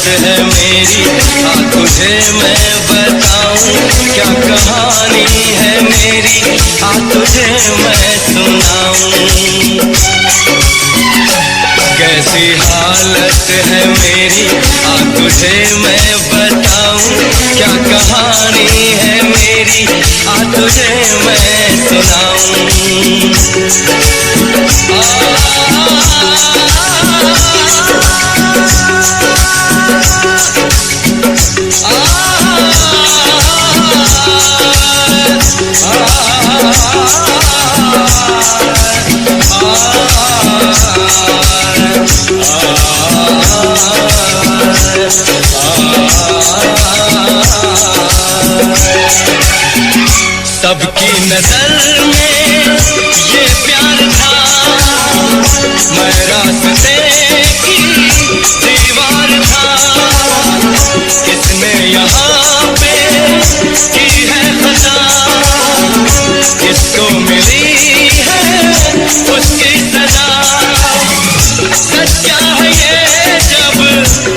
है मेरी, तुझे मैं बताऊं क्या कहानी है मेरी, तुझे मैं सुनाऊं। कैसी हालत है मेरी, तुझे मैं बताऊं क्या कहानी है मेरी, तुझे मैं सुनाऊं। सबकी नजर में ये प्यार था, मैं रास्ते की दीवार था। किसने यहाँ पे की है खता, किसको मिली है उसकी सजा। सच्चा है ये जब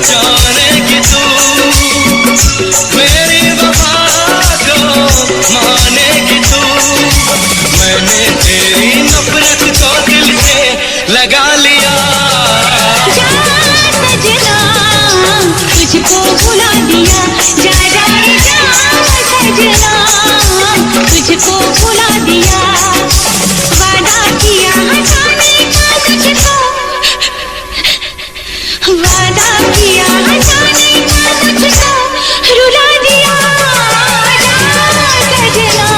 जानेगी तू, मेरी वफा को मानेगी तू। मैंने तेरी नफरत को दिल से लगा लिया। जा सजना तुझको भुला दिया, जा जा जा सजना तुझको भुला दिया। वादा किया हंसाने का तुझको, वादा किया हंसाने का तुझको रुला दिया। जा सजना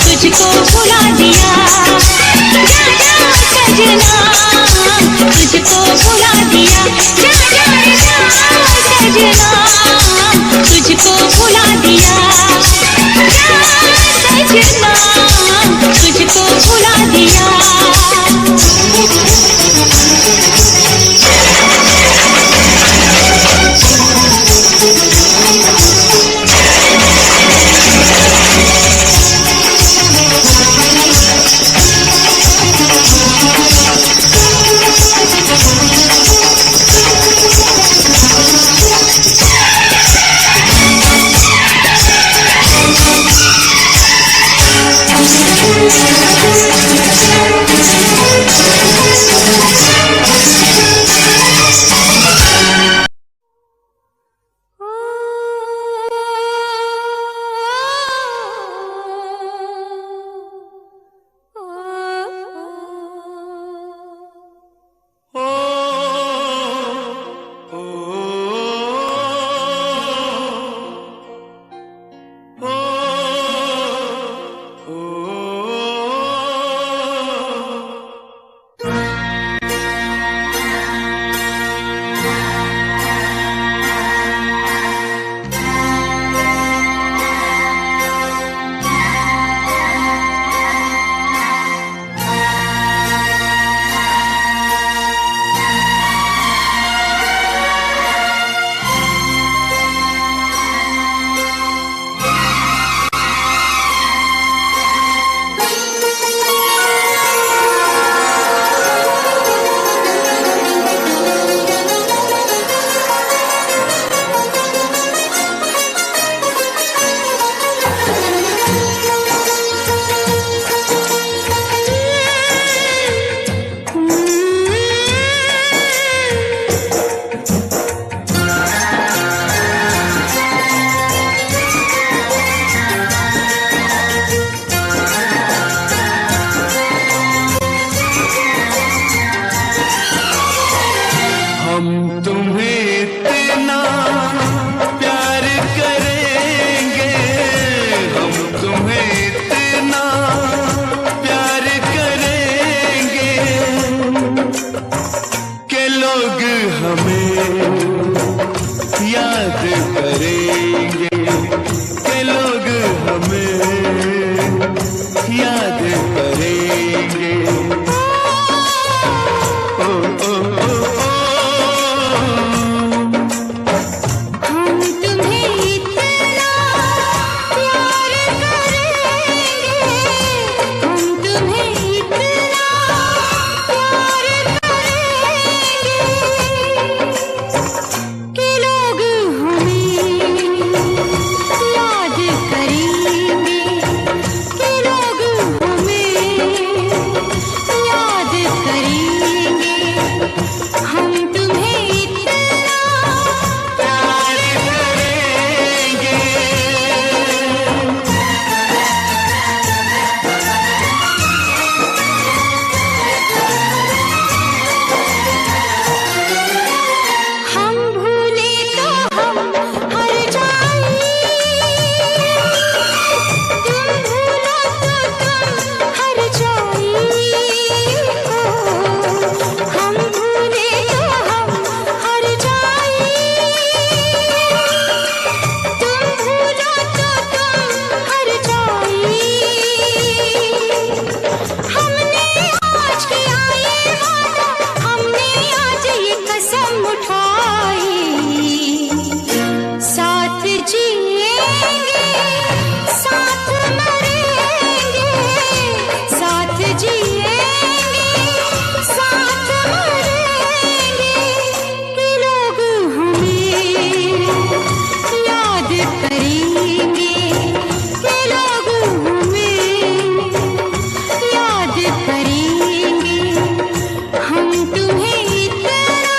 तुझको भुला दिया, जा जा सजना तुझको भुला दिया। जा जा जा सजना तुझको भुला दिया, जा सजना तुझको भुला दिया। तुम्हें इतना प्यार करेंगे, हम तुम्हें इतना प्यार करेंगे कि लोग हमें याद करेंगे, कि लोग हमें याद करेंगे। ओ ओ ओ हम तुम्हें इतना प्यार करेंगे, हम तुम्हें इतना प्यार करेंगे कि लोग हमें याद करेंगे, कि लोग हमें याद करेंगे। हम तुम्हें इतना प्यार करेंगे। हम भूले तो हम हर जाएं, तुम भूलो तो तुम हर जाएं। हम भूले तो हम हर जाएं, तुम भूलो तो तुम हर जाएं। हमने आज किया ये वादा, हमने आज ये कसम उठाई, साथ जिएंगे साथ मरेंगे, साथ जिएंगे साथ मरेंगे कि लोग हमें याद करेंगे, कि लोग हमें याद करेंगे। हम तुम्हें इतना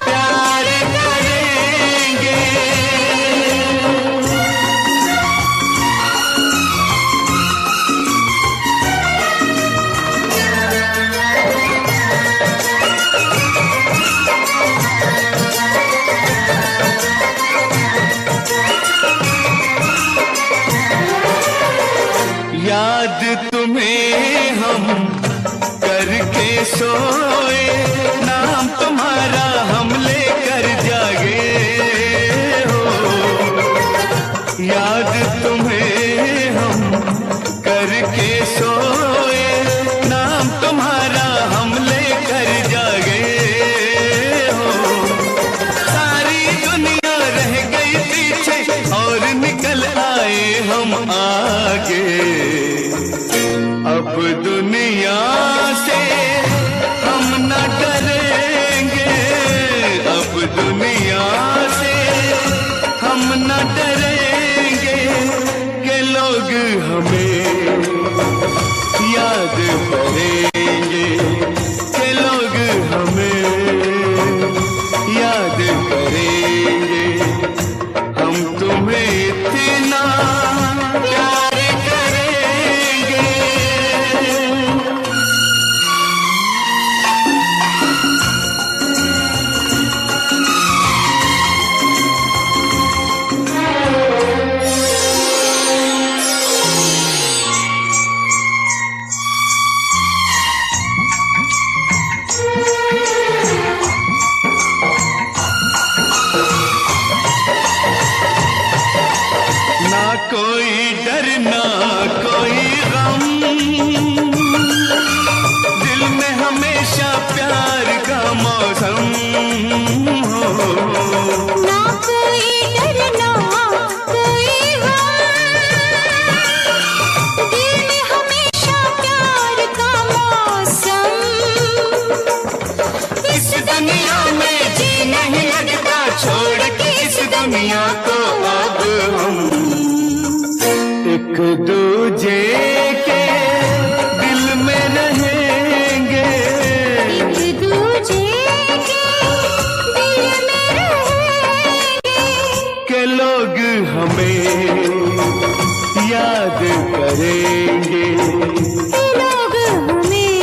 प्यार करेंगे। याद तुम्हें हम करके सोए, नाम तुम्हारा हम लेकर जागे हो। याद तुम्हें हम करके सोए, नाम तुम्हारा हम लेकर जागे हो। सारी दुनिया रह गई पीछे और निकल आए हम आगे। अब दुनिया से हम न डरेंगे, अब दुनिया से हम न डरेंगे कि लोग हमें याद करेंगे, कि लोग हमें याद करेंगे। हम तुम्हें इतना प्यार करेंगे। ना कोई डर ना कोई गम, दिल में हमेशा प्यार का मौसम हो। ना कोई डर ना कोई गम, दिल में हमेशा प्यार का मौसम। इस दुनिया में जी नहीं लगता, छोड़ के इस दुनिया को अब हम एक दूजे के दिल में रहेंगे, एक दूजे के दिल में रहेंगे के लोग हमें याद करेंगे, कि लोग हमें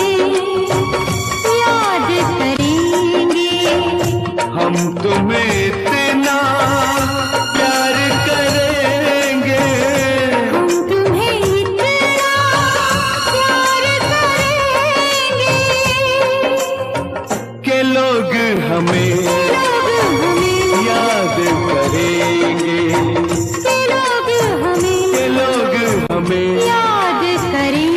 याद करेंगे। के लोग हमें याद करेंगे, के लोग हमें याद करेंगे।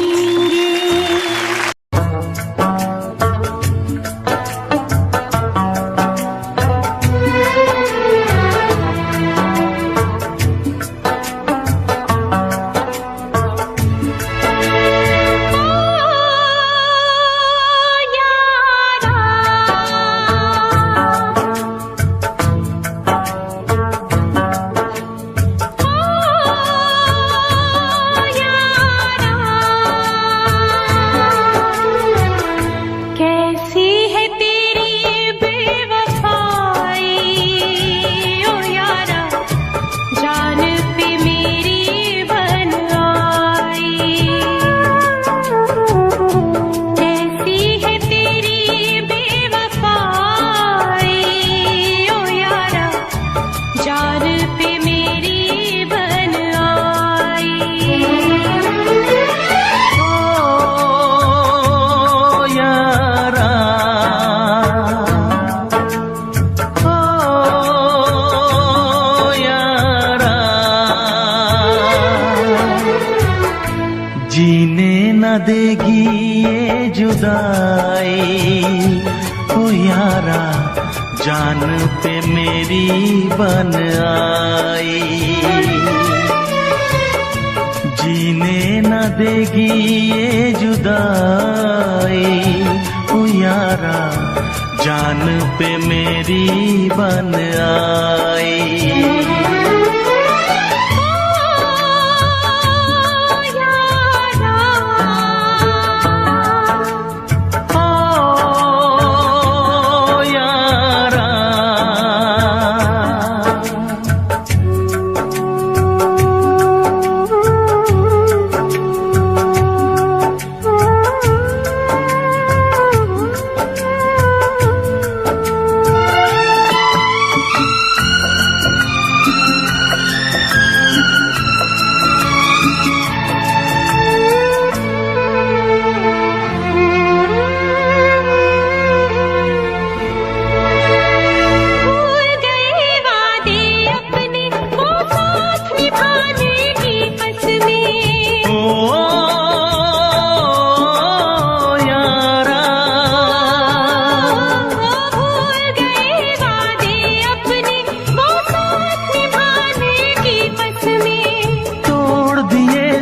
जीने न देगी ये जुदाई, ओ यारा जान पे मेरी बन आई। जीने न देगी ये जुदाई, ओ यारा जान पे मेरी बन आई।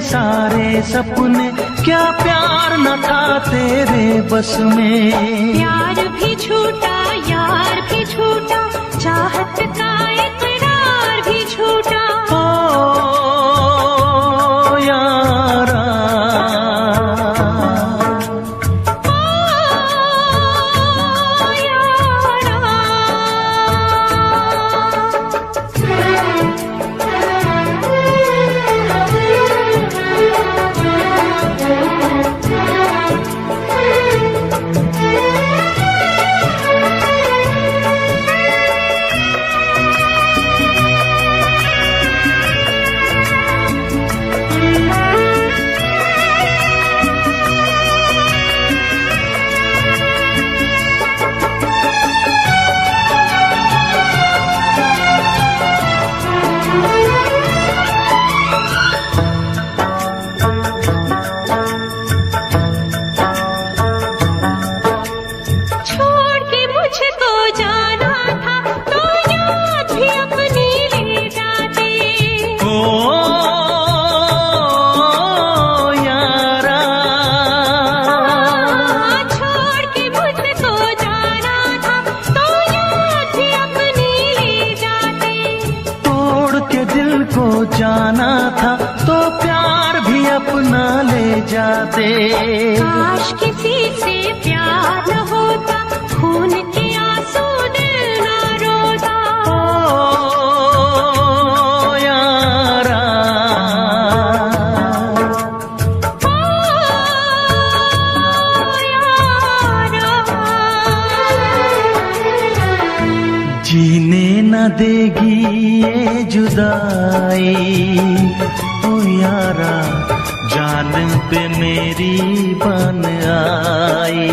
सारे सपने क्या प्यार न था तेरे बस में। प्यार भी झूठा, यार भी झूठा, चाहत का इकरार भी झूठा। ओ यारा, ओ यारा। जाना था तो प्यार भी अपना ले जाते। काश किसी से प्यार न होता, खून के आंसू दिल न रोता। ओ यारा, ओ यारा। जीने न देगी ये जुदाई, ओ यारा जान पे मेरी बन आई।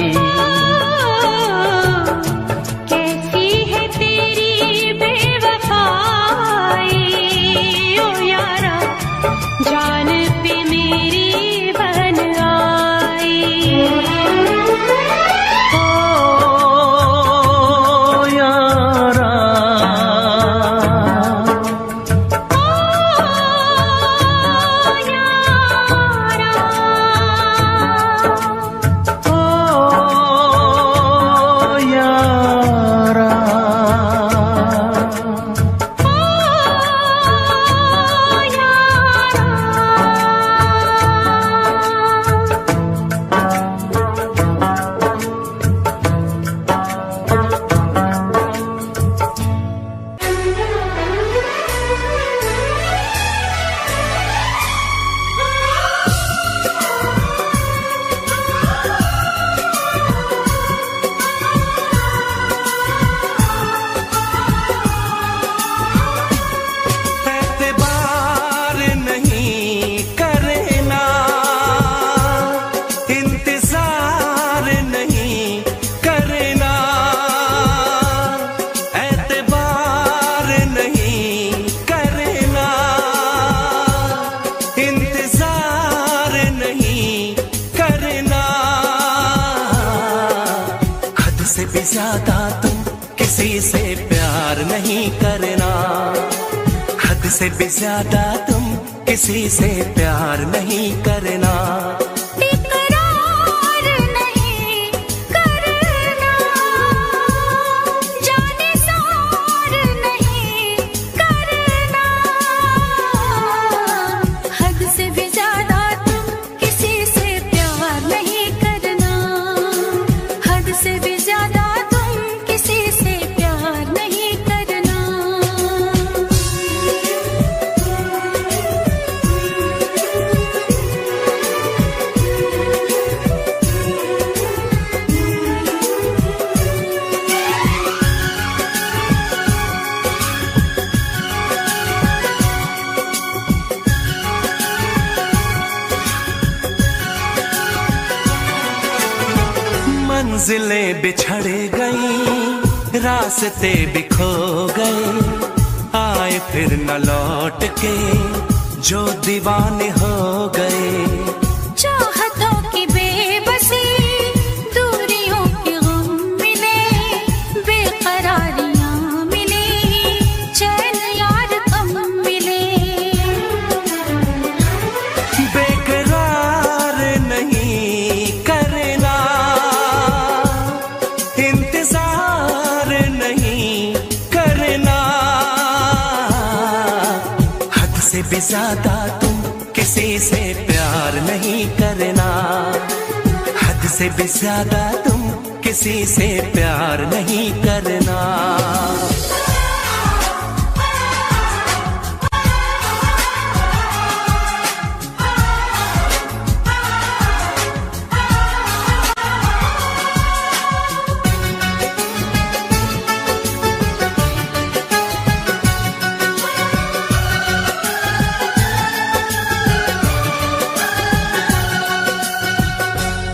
से भी ज्यादा तुम किसी से प्यार नहीं करना, हद से भी ज्यादा तुम किसी से प्यार नहीं करना। इकरार नहीं करना, जाने सार नहीं करना, हद से भी ज्यादा तुम किसी से प्यार नहीं करना, हद से भी ज्यादा तुम किसी से प्यार नहीं करना। मंजिलें बिछड़ गई, रास्ते बिखो गए, आए फिर न लौट के जो दीवाने हो गए। चाहतों की बेबसी, दूरियों के गम मिले, बेकरारियां मिली, चैन यार कम मिले। बेकरार नहीं करना, इंतजार नहीं करना, हद से भी ज्यादा तुम किसी से प्यार नहीं करना, हद से भी ज्यादा तुम किसी से प्यार नहीं करना।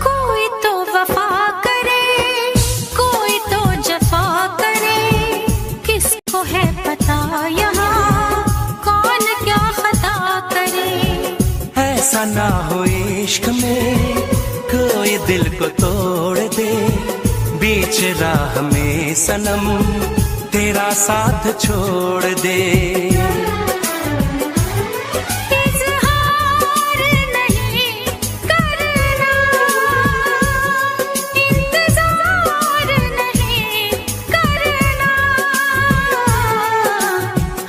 कोई तो वफा करे, कोई तो जफा करे, किसको है पता यहाँ कौन क्या खता करे। ऐसा ना हो इश्क में कोई दिल को तोड़ दे, बीच राह में सनम तेरा साथ छोड़ दे। इज़हार नहीं करना, इंतज़ार नहीं करना,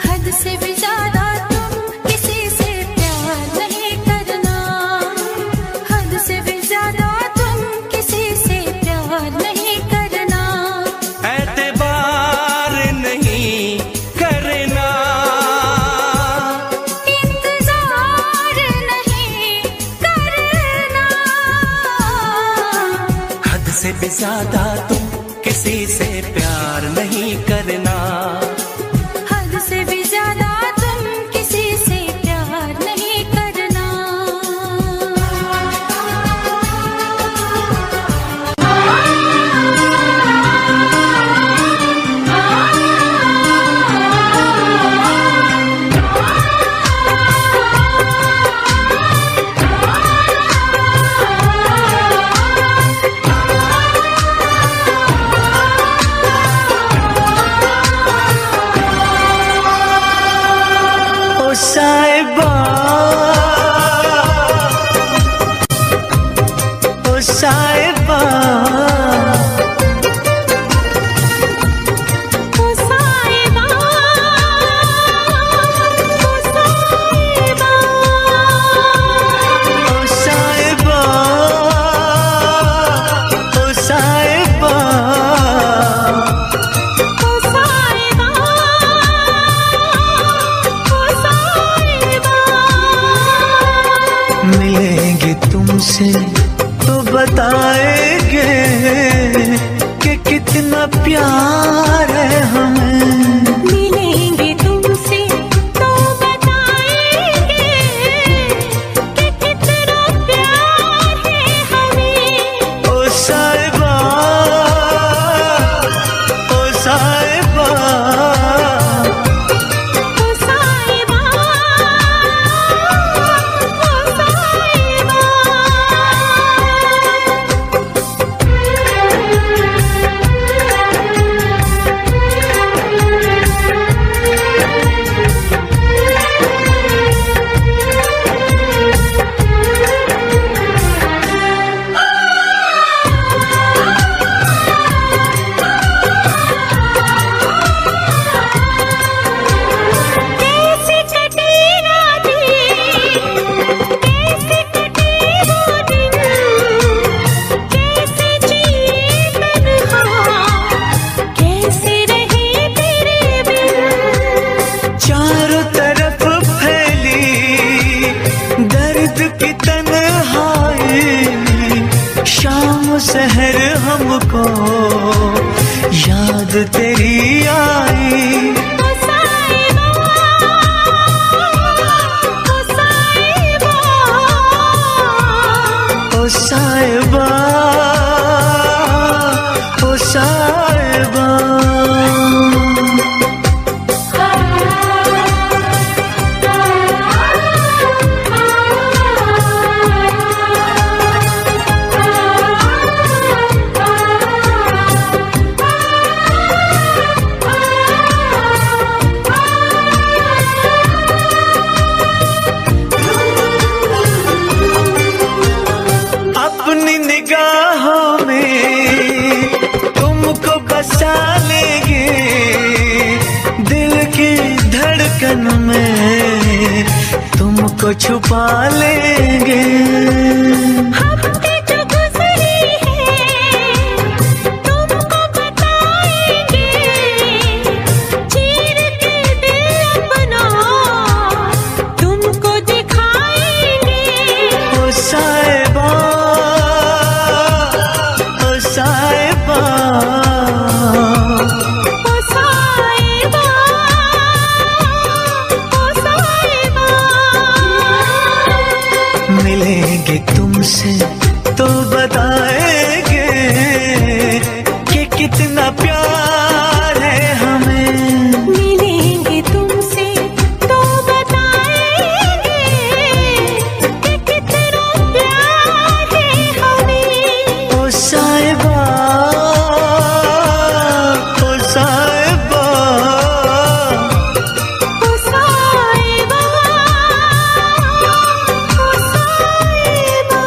हद से भी ज्यादा तुम किसी से प्यार नहीं करना, हद से भी ज्यादा तुम किसी से प्यार नहीं करना। एतबार नहीं करना, इंतज़ार नहीं करना, हद से भी ज्यादा तुम किसी से प्यार नहीं करना, हद से भी ज्यादा तुम किसी से प्यार नहीं करना। ओ साहिबा, ओ साहिबा, ओ साहिबा, ओ साहिबा, ओ साहिबा, ओ साहिबा, ओ साहिबा, ओ साहिबा। मिलेंगे तुमसे तो बताएंगे कि कितना प्यार है हमें। मिलेंगे तुमसे तो बताएंगे कि कितना प्यार है हमें। ओ साहिबा, ओ साहिबा, ओ साहिबा, ओ साहिबा। याद तेरी आई। ओ साहिबा, ओ साहिबा, ओ साहिबा, ओ साहिबा। अपनी निगाहों में तुमको बसा लेंगे, दिल की धड़कन में तुमको छुपा लेंगे। हफ्ते जो गुजरी है तुमको बताएंगे, चीर के दिल अपना तुमको दिखाएंगे। ओ साहिबा, ओ साहिबा, ओ साहिबा, ओ साहिबा। मिलेंगे तुमसे तो बताएंगे कि कितना प्यार है हमें। मिलेंगे तुमसे तो बताएंगे कि कितना प्यार है हमें। ओ साहिबा, ओ साहिबा, ओ साहिबा, ओ साहिबा।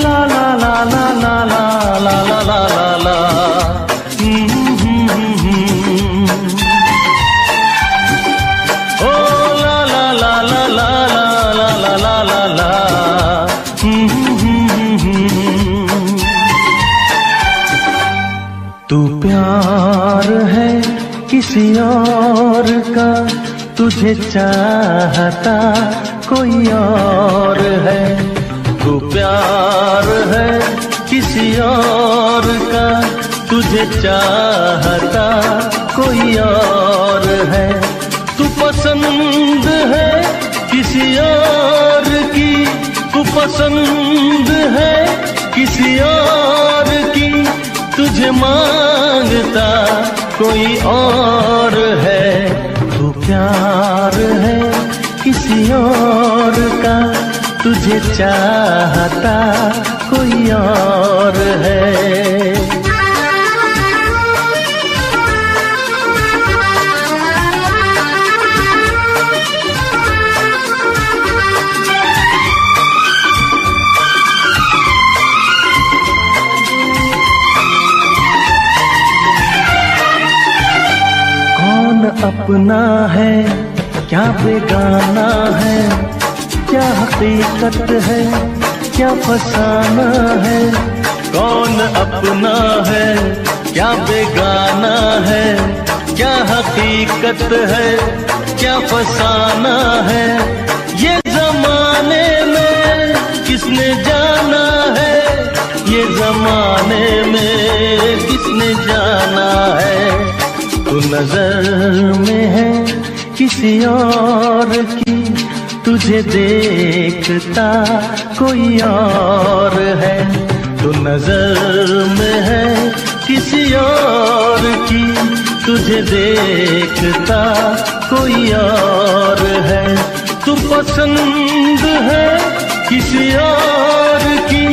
ला ला ला ला ला ला ला ला ला ला। ओ ला ला ला ला ला ला ला ला ला ला। तू प्यार है किसी और का, तुझे चाहता कोई और है। तू प्यार है किसी और का, तुझे चाहता कोई और है। तू पसंद है किसी और की, तू पसंद है किसी और की, तुझे मांगता कोई और है। तू प्यार है किसी और का, तुझे चाहता कोई और है। कौन अपना है क्या बेगाना है, क्या हकीकत है क्या फसाना है। कौन अपना है क्या बेगाना है, क्या हकीकत है क्या फसाना है। ये जमाने में किसने जाना है, ये जमाने में किसने जाना है। तू नजर में है किसी और की, तुझे देखता कोई और है। तू नजर में है किसी और की, तुझे देखता कोई और है। तू पसंद है किसी और की,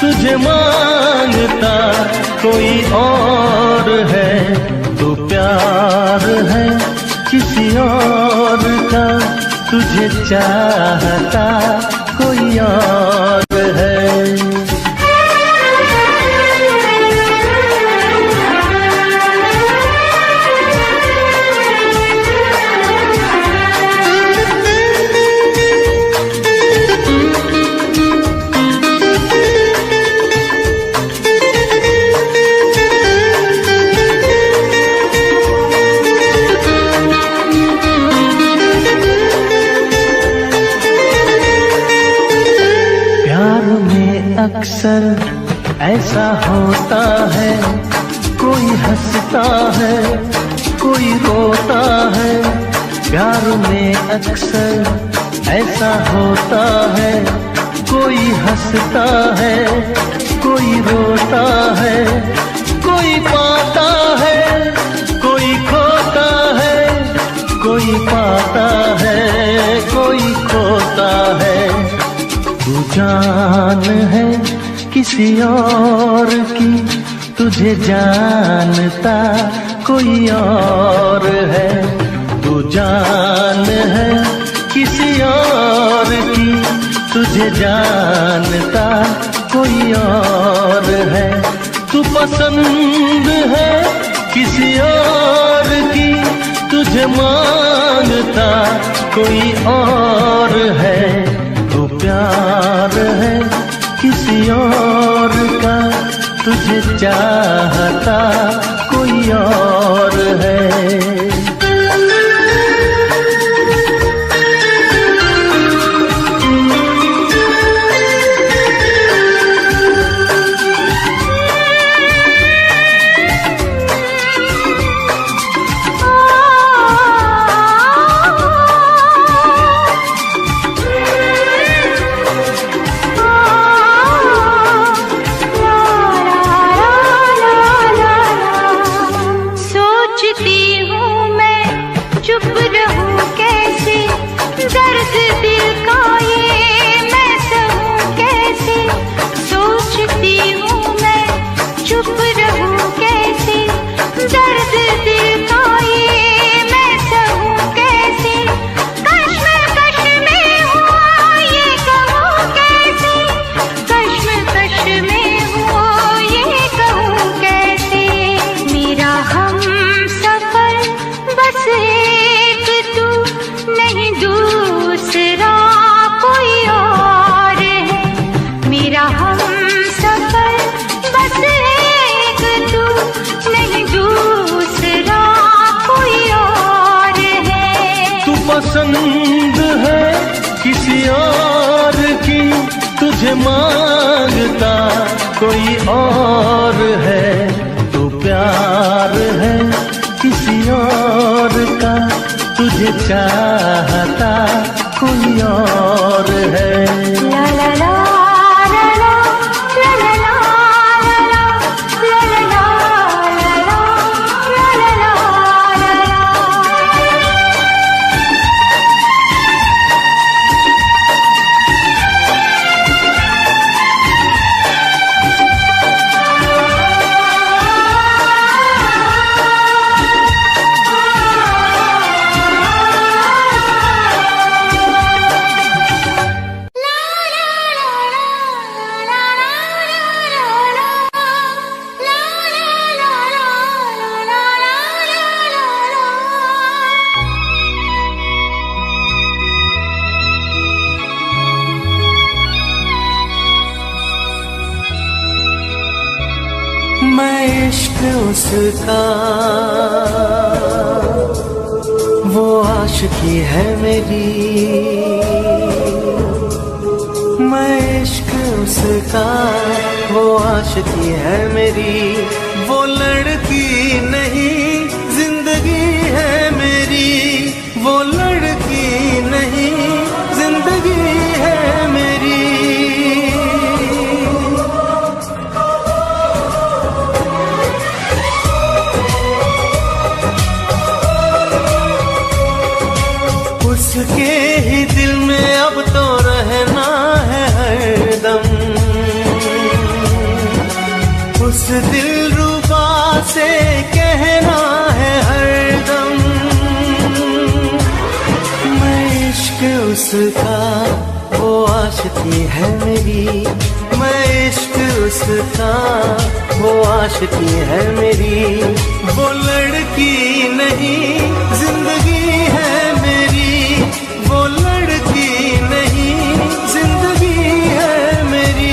तुझे मांगता कोई और है। तू प्यार है किसी और का, तुझे चाहता कोई और है। अक्सर ऐसा होता है, कोई हंसता है कोई रोता है। प्यार में अक्सर ऐसा होता है, कोई हंसता है कोई रोता है। कोई पाता है कोई खोता है, कोई पाता है कोई खोता है। तू जान है किसी और की, तुझे जानता कोई और है। तू जान है किसी और की, तुझे जानता कोई और है। तू पसंद है किसी और की, तुझे मांगता कोई और है। तू प्यार है किसी और का, तुझे चाहता कोई और है। पसंद है किसी और की, तुझे मांगता कोई और है। तू प्यार है किसी और का, तुझे चाहता कोई और है। ला ला ला मैं इश्क उसका, वो आशिकी है मेरी। मैं इश्क उसका, वो आशिकी है मेरी। वो लड़की नहीं जिंदगी है मेरी, वो लड़की नहीं जिंदगी है मेरी। उसके ही दिल में अब तो रहना है हरदम, उस दिलरुबा से कहना उसका वो आशिकी है मेरी, मैं इश्क उसका वो आशिकी है मेरी। वो लड़की नहीं जिंदगी है मेरी, वो लड़की नहीं जिंदगी है मेरी।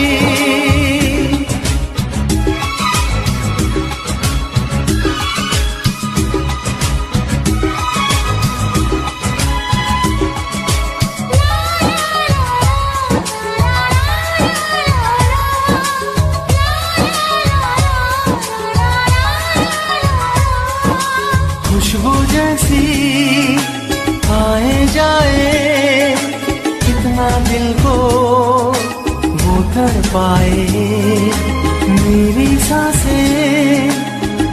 खुशबू जैसी आए जाए, कितना दिल को वो तड़पाए। मेरी सांसें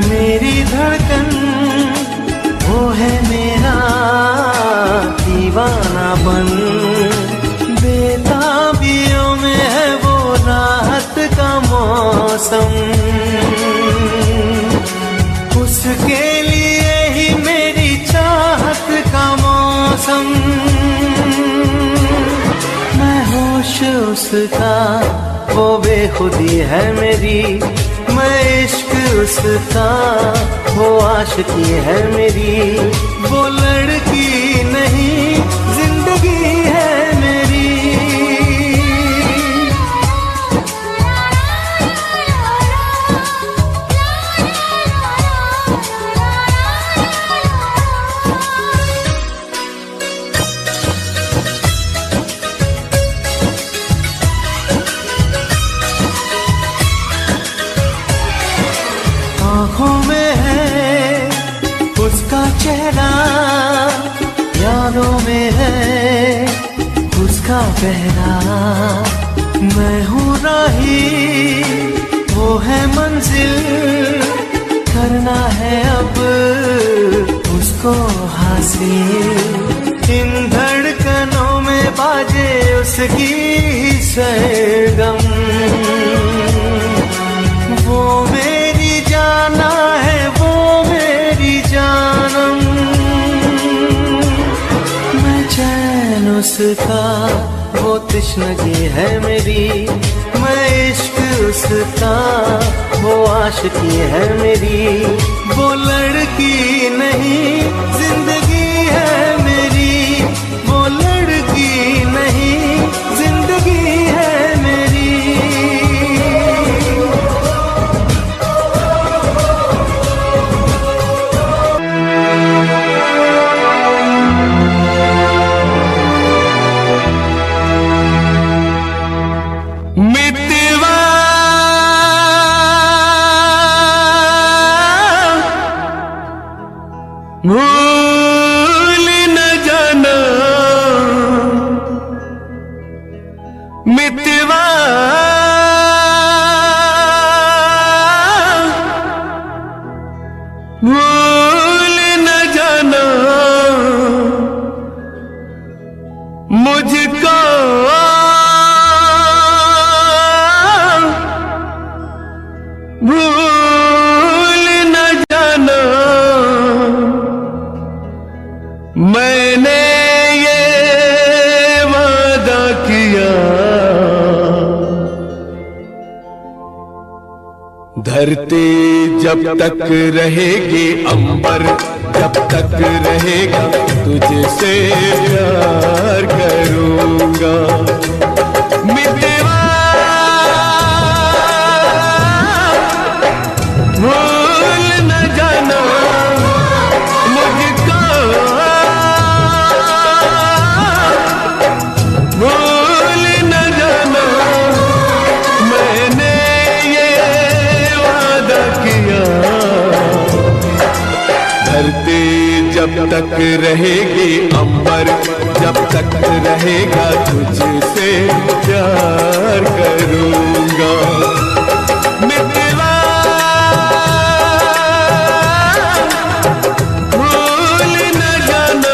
मेरी धड़कन, वो है मेरा दीवानापन। बेताबियों में है वो राहत का मौसम, उसके लिए ही मेरी चाहत का मौसम। मैं होश उसका वो बेखुदी है मेरी, मैं इश्क उसका वो आशिकी है मेरी। वो लड़की नहीं जिंदगी है मेरी। आँखों में है उसका चेहरा, यादों में है उसका पहरा। मैं हूँ राही वो है मंजिल, करना है अब उसको हासिल। इन धड़कनों में बाजे उसकी सरगम, वो मेरी जाना है वो मेरी जानम। मैं चैन उसका वो तश्नगी है मेरी, मैं इश्क उसका वो आशिकी है मेरी। वो लड़की नहीं जिंदगी है मेरी, वो लड़की नहीं जिंदगी है मेरी। भूल न जाना मितवा, भूल न जाना मुझको। भूल न जाना मैंने ये वादा किया। धरती जब तक रहेगी, अंबर जब तक रहेगा, तुझसे प्यार करूंगा। मितवा भूल न जाना मुझको, भूल न जाना मैंने ये वादा किया। धरती जब तक रहेगी, अंबर जब तक रहेगा, तुझसे प्यार करूंगा। मितवा भूल न जाना।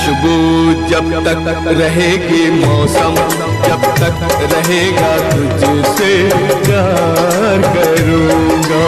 खुशबू जब तक रहेगी, मौसम जब तक रहेगा, तुझसे प्यार करूँगा।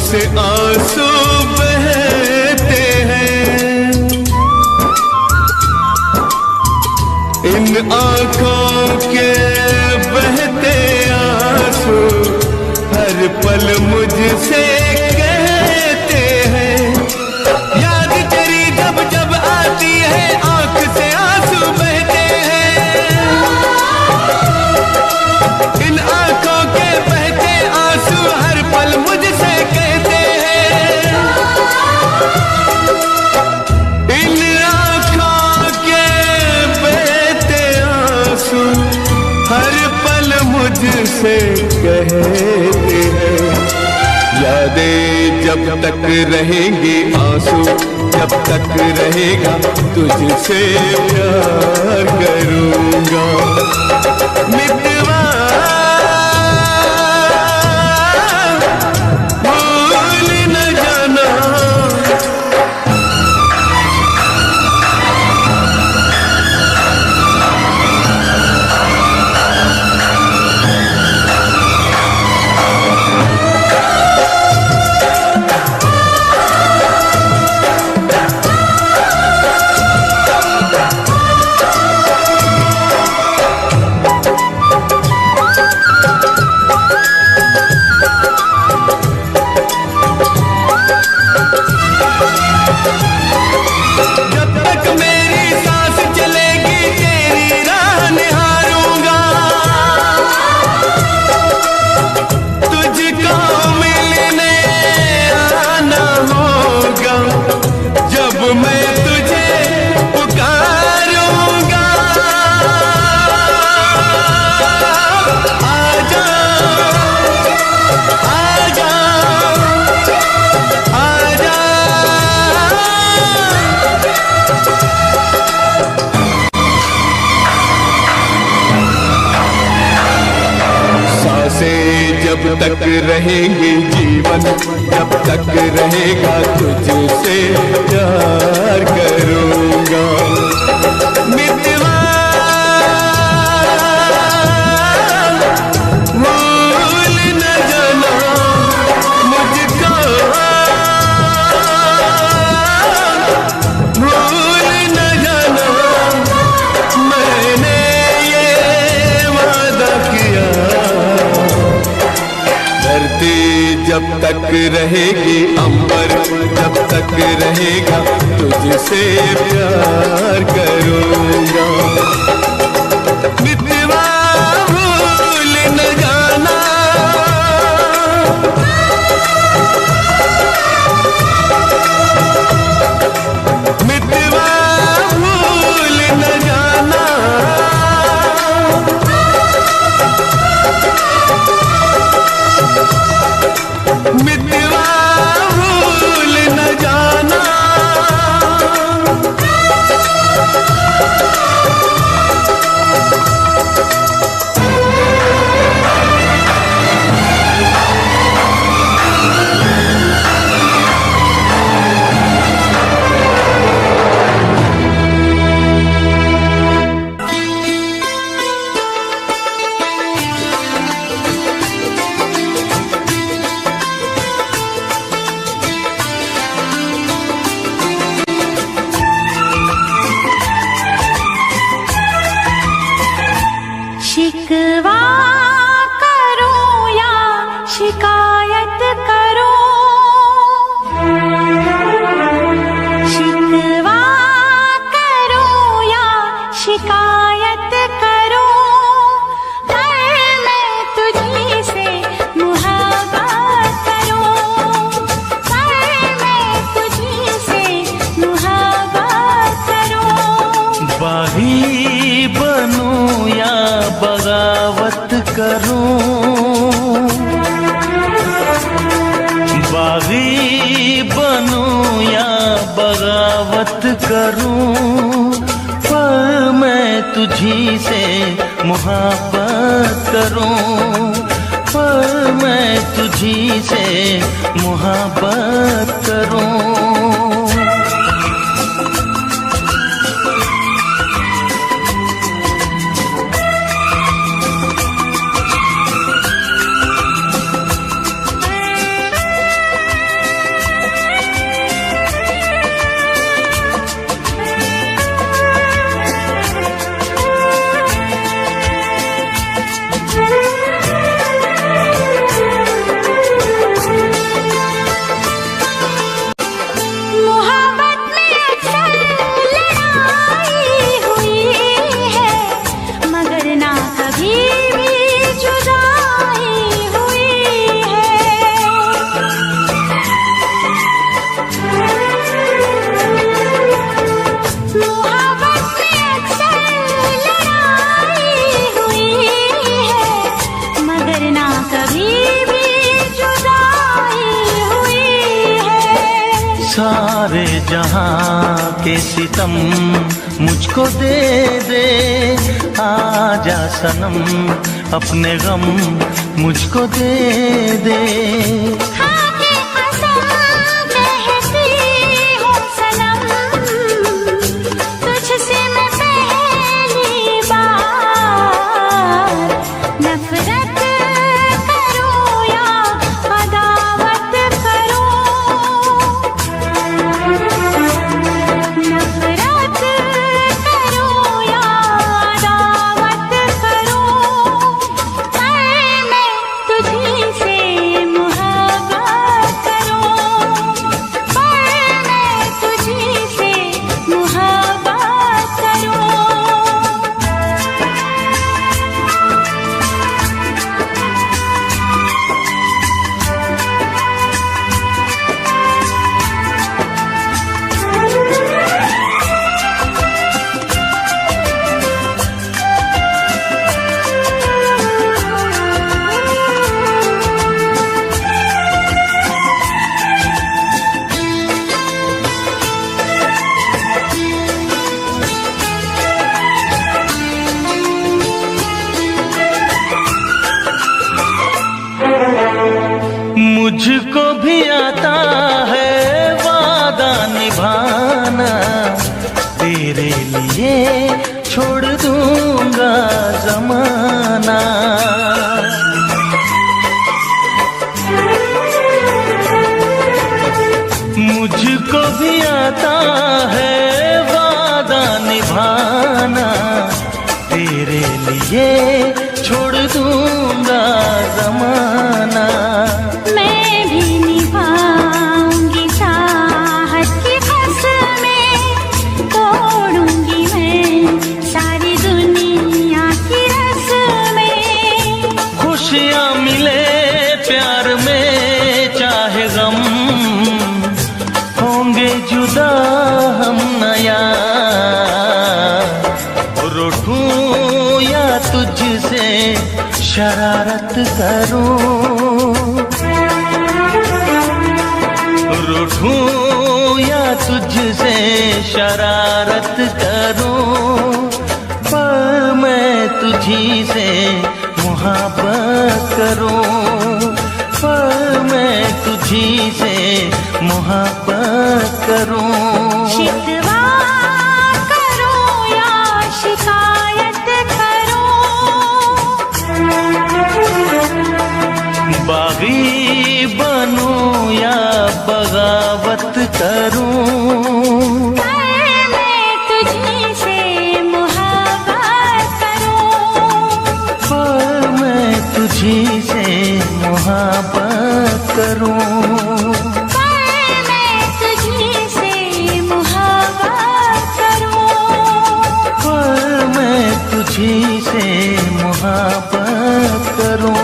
से आंसू बहते हैं, इन आँखों के बहते आंसू हर पल मुझसे कहते हैं। याद तेरी जब जब आती है, आँख से आंसू बहते हैं, इन आँखों के बहते आंसू हर पल मुझसे मुझसे कहते हैं। यादें जब तक रहेंगी, आंसू जब तक रहेगा, तुझसे प्यार करूँगा। मितवा भूल न जाना, जब तक रहेंगे, जीवन जब तक रहेगा, तुझसे प्यार करूँगा। मितवा भूल न जाना मुझको, भूल न जाना, मैंने ये वादा किया। धरती जब तक रहेगी, अंबर जब तक रहेगा, तुझसे प्यार करूँगा। मितवा भूल न जाना, मितवा भूल न जाना, मितवा भूल न जाना। बगावत करूं, पर मैं तुझी से मोहब्बत करूं, पर मैं तुझी से मोहब्बत करूं। सारे जहां के सितम मुझको दे दे, आजा सनम अपने गम मुझको दे दे। मुझको भी आता है वादा निभाना, तेरे लिए छोड़ दूंगा जमाना। मुझको भी आता है वादा निभाना, तेरे लिए छोड़ दूंगा जमाना। खुशियाँ मिले प्यार में चाहे गम, होंगे जुदा हम नया। रूठूं या तुझसे शरारत करूं, रूठूं या तुझसे शरारत करूं, पर मैं तुझी से मोहब्बत करूं, पर मैं तुझी से मोहब्बत करूं। शिकवा करो या शिकायत करो, बागी बनूं या बगावत करूं, मैं तुझी से मोहब्बत करूं, पर मैं तुझी से मोहब्बत करूं, मैं तुझी से मोहब्बत करूं, पर मैं तुझी से मोहब्बत करूं।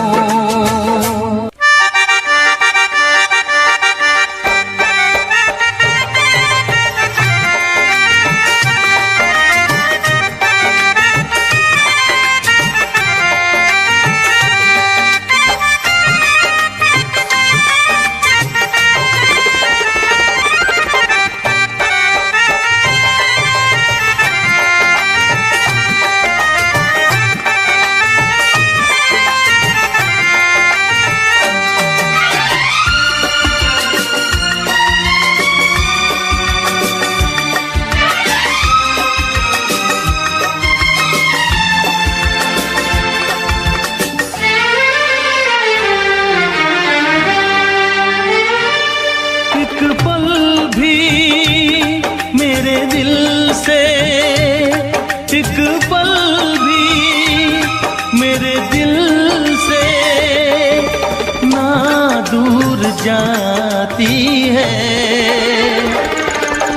जाती है।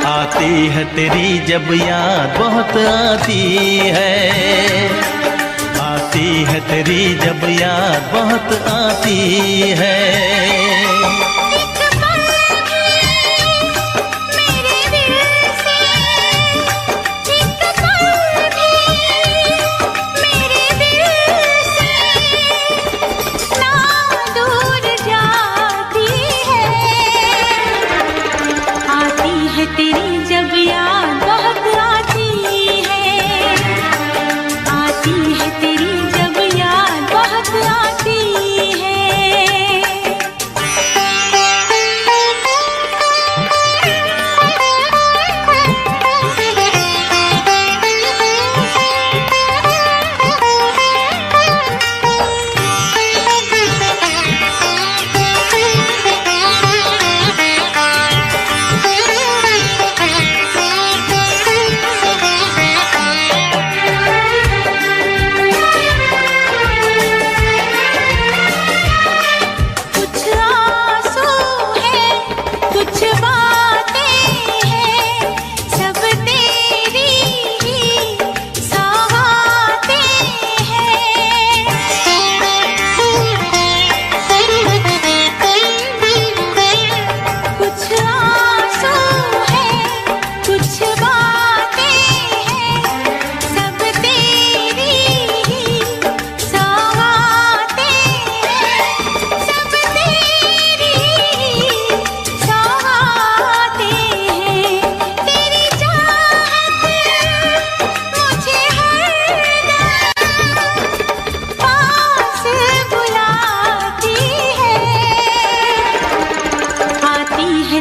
आती है तेरी जब याद बहुत आती है, आती है तेरी जब याद बहुत आती है। तेरी जब याद बहुत आती है, आती है तेरी जब याद बहुत आती है।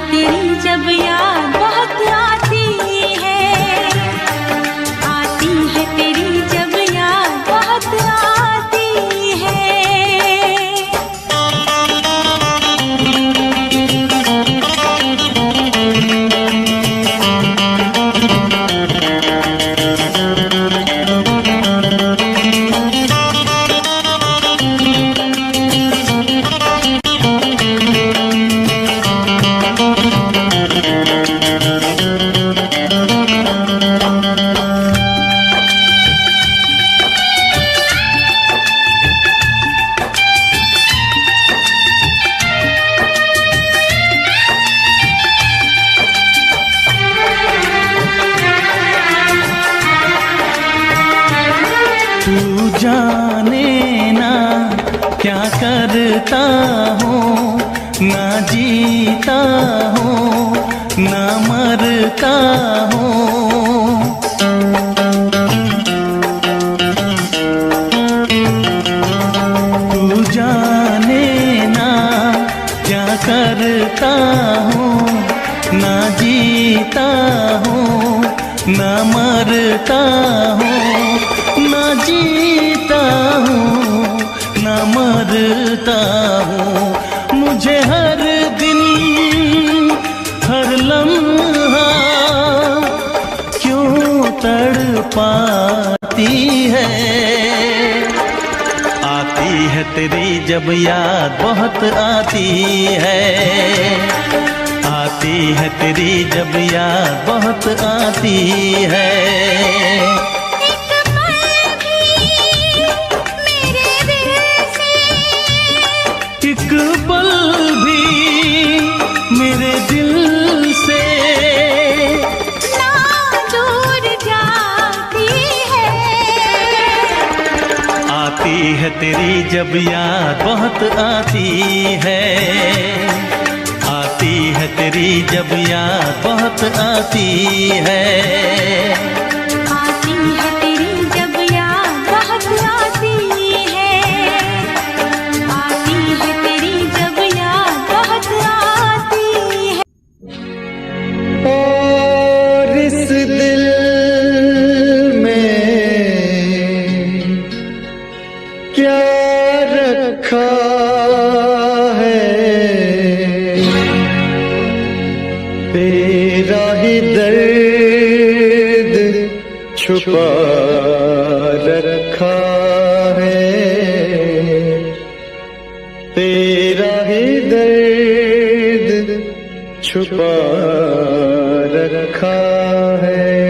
तेरी जब याद बहुत आती है, आती है तेरी जब याद बहुत आती है। तू जाने ना क्या करता हूँ, ना जीता हूँ ना मरता हूँ। तू जाने ना क्या करता हूँ, ना जीता हूँ ना मरता हूँ, ना जीता हूँ ना मरता हूँ। मुझे हर दिन हर लम्हा क्यों तड़पाती है। आती है तेरी जब याद बहुत आती है, आती है तेरी जब याद बहुत आती है। एक पल भी मेरे दिल से ना दूर जाती है। आती है तेरी जब याद बहुत आती है, आती है तेरी जब याद बहुत आती है। आती है तेरी जब याद बहुत आती है, आती है तेरी जब याद बहुत आती है। और इस दिल में क्या रखा है, तेरा ही दर्द छुपा रखा है, तेरा ही दर्द छुपा रखा है।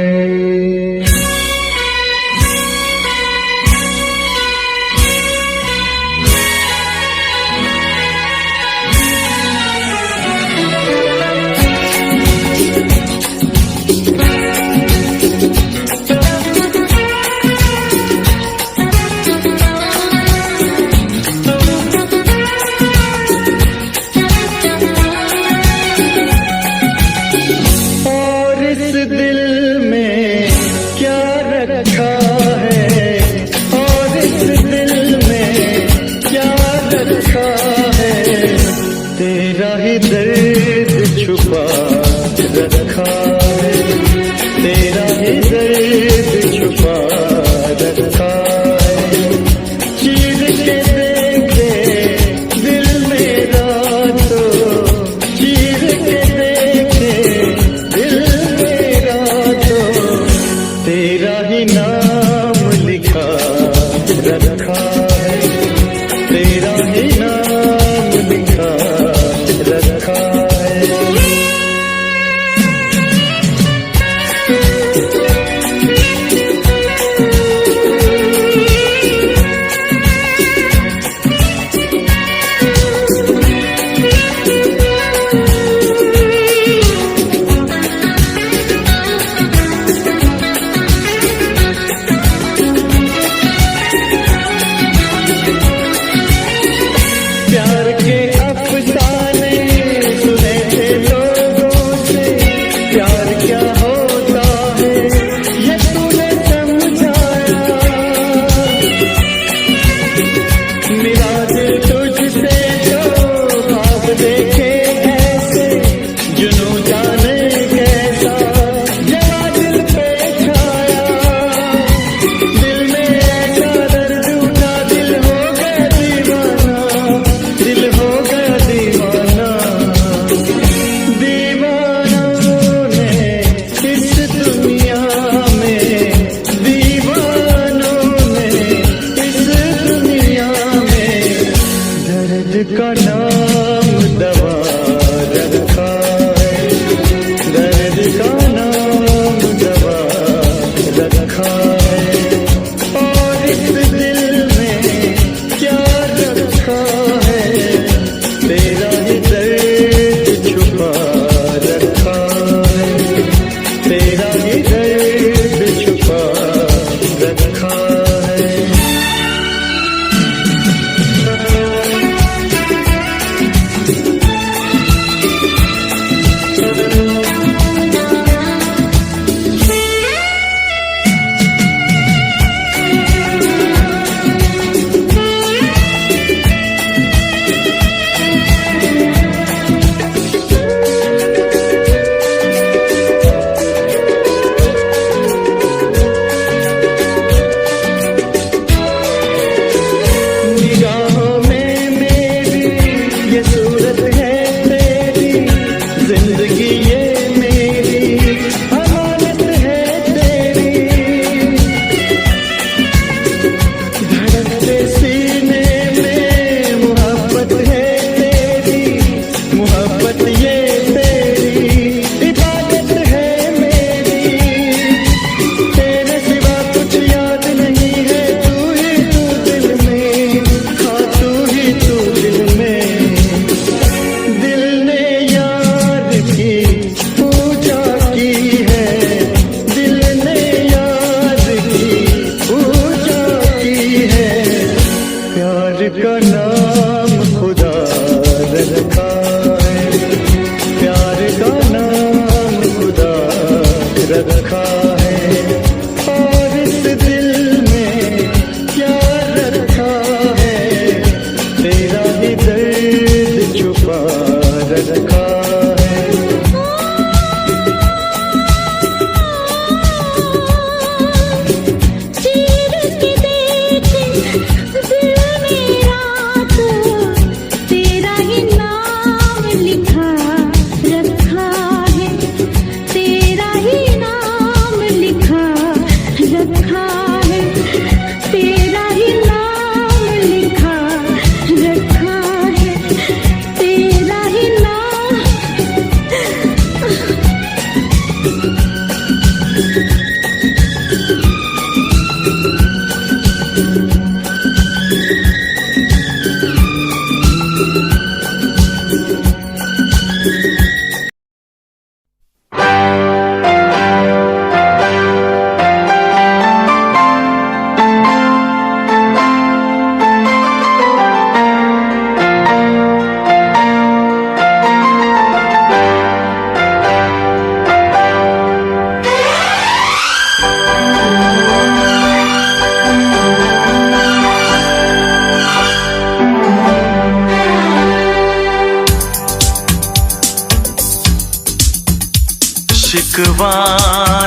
शिकवा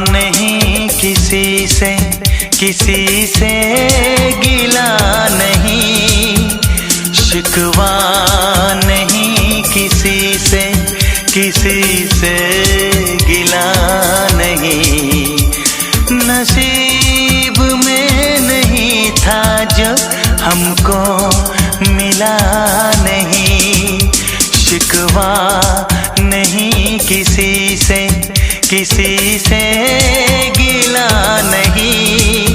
नहीं किसी से गिला नहीं, शिकवा नहीं किसी से गिला नहीं। नसीब में नहीं था जो हमको मिला नहीं। शिकवा नहीं किसी से गिला नहीं।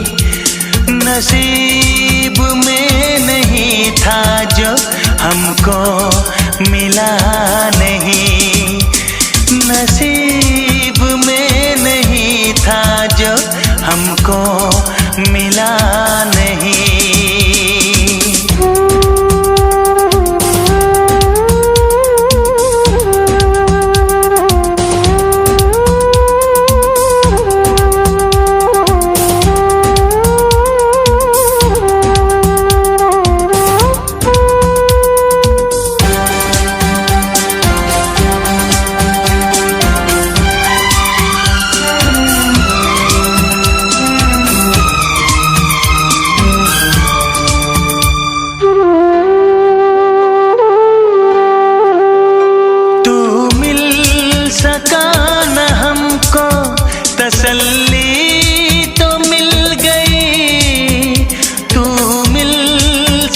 नसीब में नहीं था जो हमको मिला नहीं। नसीब में नहीं था जो हमको मिला नहीं। तसल्ली तो मिल गई, तू मिल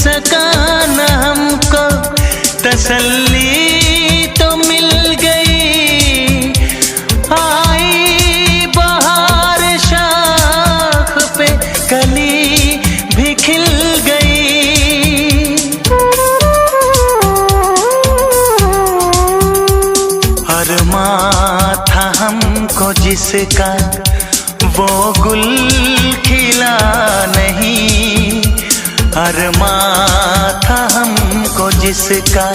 सका न हमको, तसल्ली तो मिल गई। आई बहार शाख पे कली भी खिल गई। अरमां था हमको जिसका वो गुल खिला नहीं। अरमां था हमको जिसका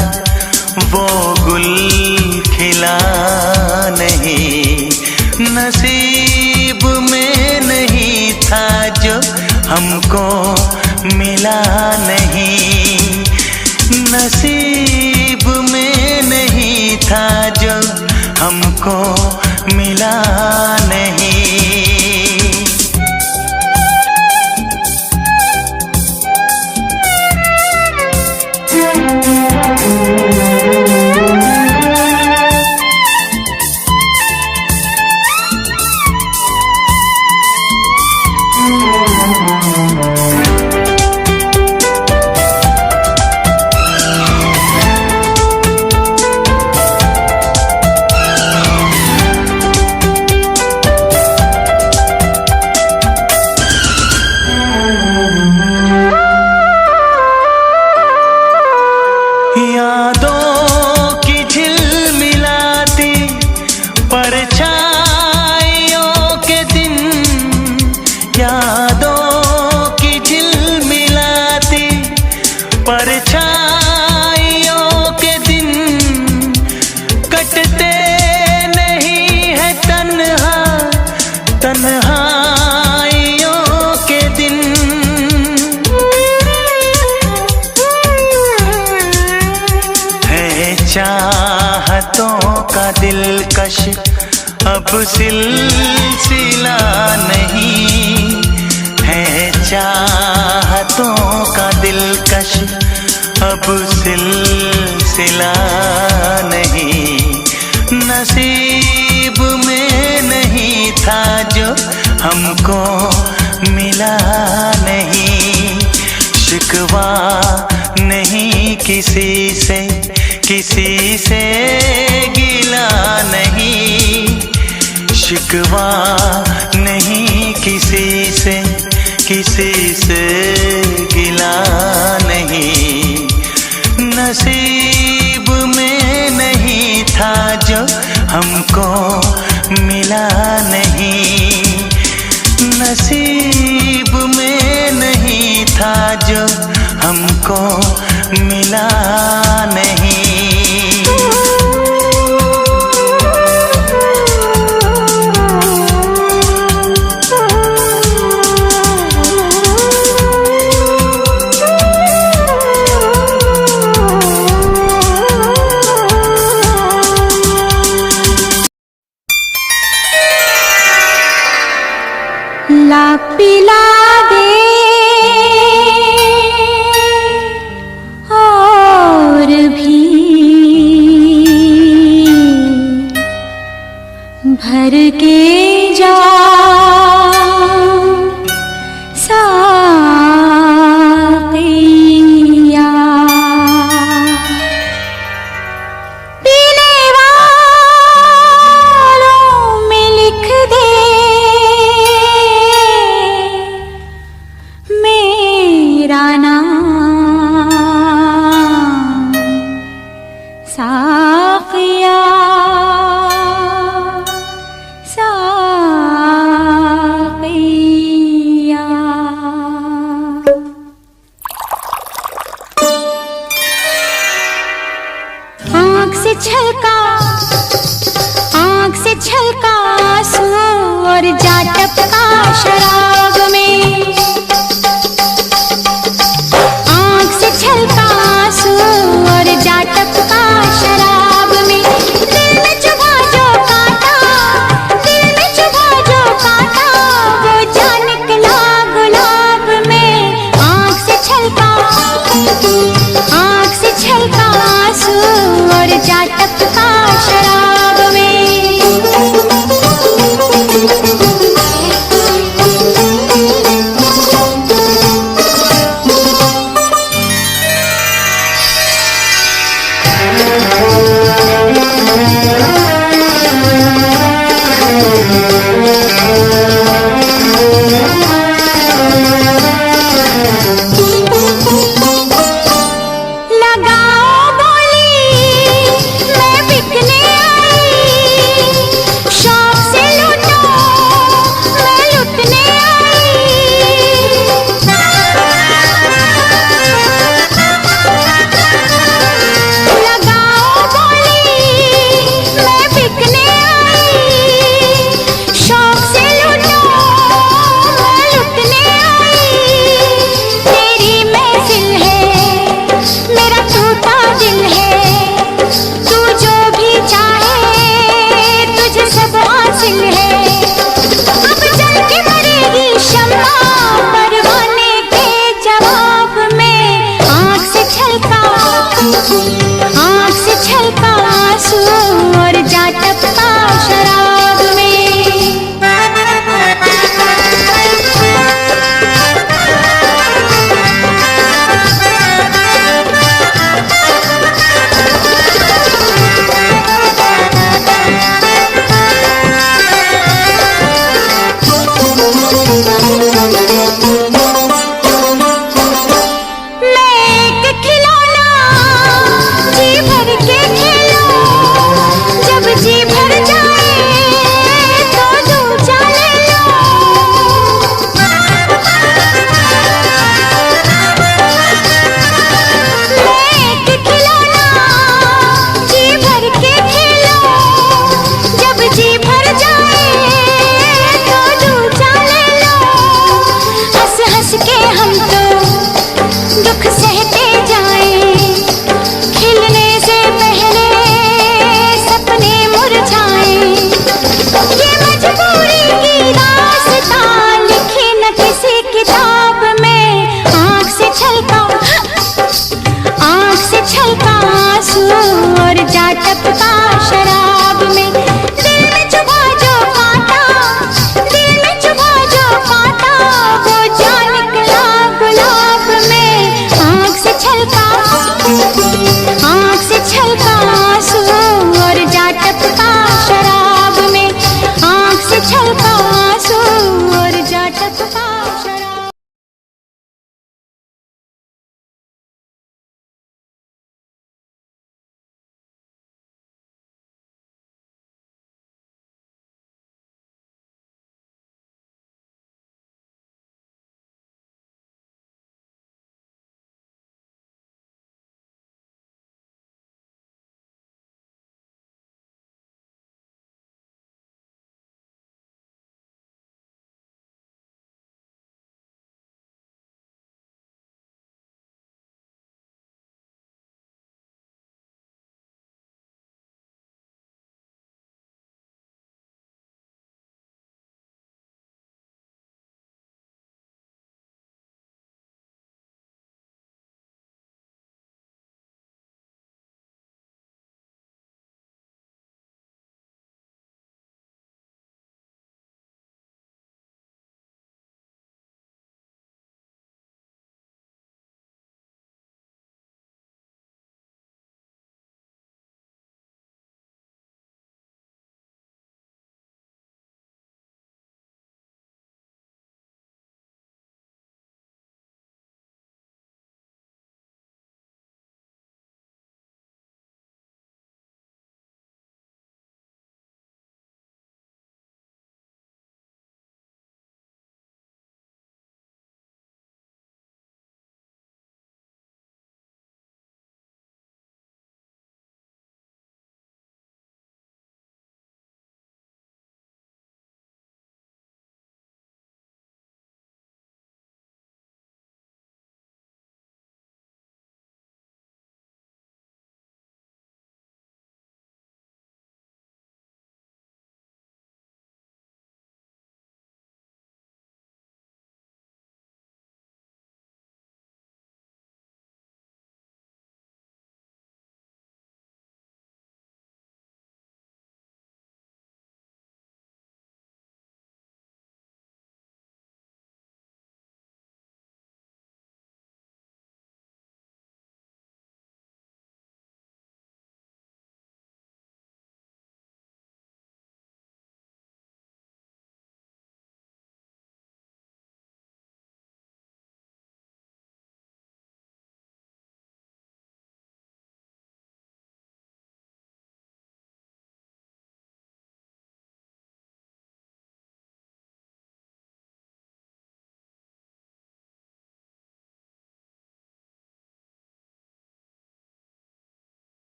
वो गुल खिला नहीं। नसीब में नहीं था जो हमको मिला नहीं। नसीब में नहीं था जो हमको मिला नहीं। यादों की झिलमिलाती परछाइयों के दिन, यादों की झिलमिलाती परछाइयों के दिन कटते नहीं है तन्हा तन्हाइयों के दिन। चाहतों का दिलकश अब सिलसिला नहीं है। चाहतों का दिलकश अब सिलसिला नहीं। नसीब में नहीं था जो हमको मिला नहीं। शिकवा नहीं किसी से गिला नहीं। शिकवा नहीं किसी से गिला नहीं। नसीब में नहीं था जो हमको मिला नहीं। नसीब में नहीं था जो हमको मिला नहीं। करके जा साक़िया, पीने वालों में लिख दे मेरा नाम साक़िया, साक़िया। आँख से छलका आंसू और जा टपका शराब में, आँख से छलका आंसू और जा टपका शराब में। दिल में चुभा जो कांटा, दिल में चुभा जो कांटा, वो जा निकला गुलाब में। आँख से छलका आंसू और जा टपका शराब में।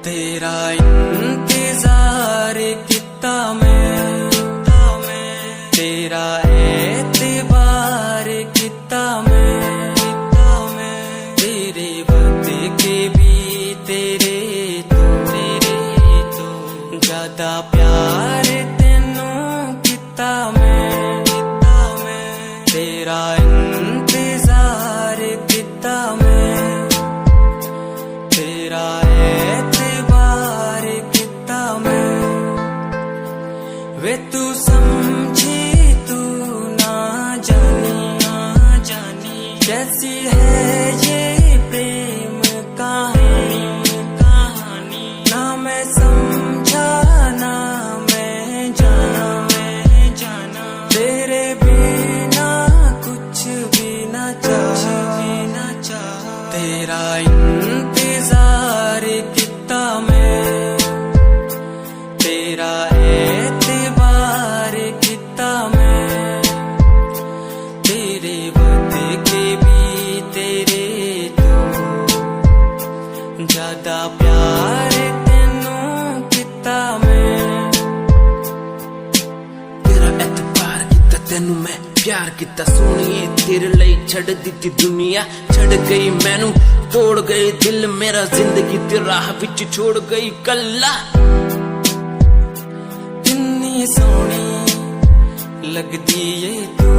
तेरा इंतजार किता मैं, तेरा एतबार किता मैं, तेरे वक्त के भी तेरे तो ज्यादा प्यार तेनू किता मैं, तेरा इंतजार किता मैं, तेरा एतबार किता मैं। वे तू समझी तू ना जानी कैसी है ये प्रेम कहानी, ना मैं समझा ना मैं जाना, तेरे बिना कुछ भी ना चाह, तेरा इंतजार किता मैं, तेरा एतबार किता मैं, तेरे वक्त के भी तेरे तो ज्यादा प्यार तेनू किता मैं। तेरा एतबार किता तेनू मैं प्यार किता सोनिए, तेरे लिए छड़ दिती दुनिया, छड़ गई मैनू तोड़ गई दिल मेरा, जिंदगी ते राह विच छोड़ गई कल्ला। किन्नी सोहनी लगदी ए तू,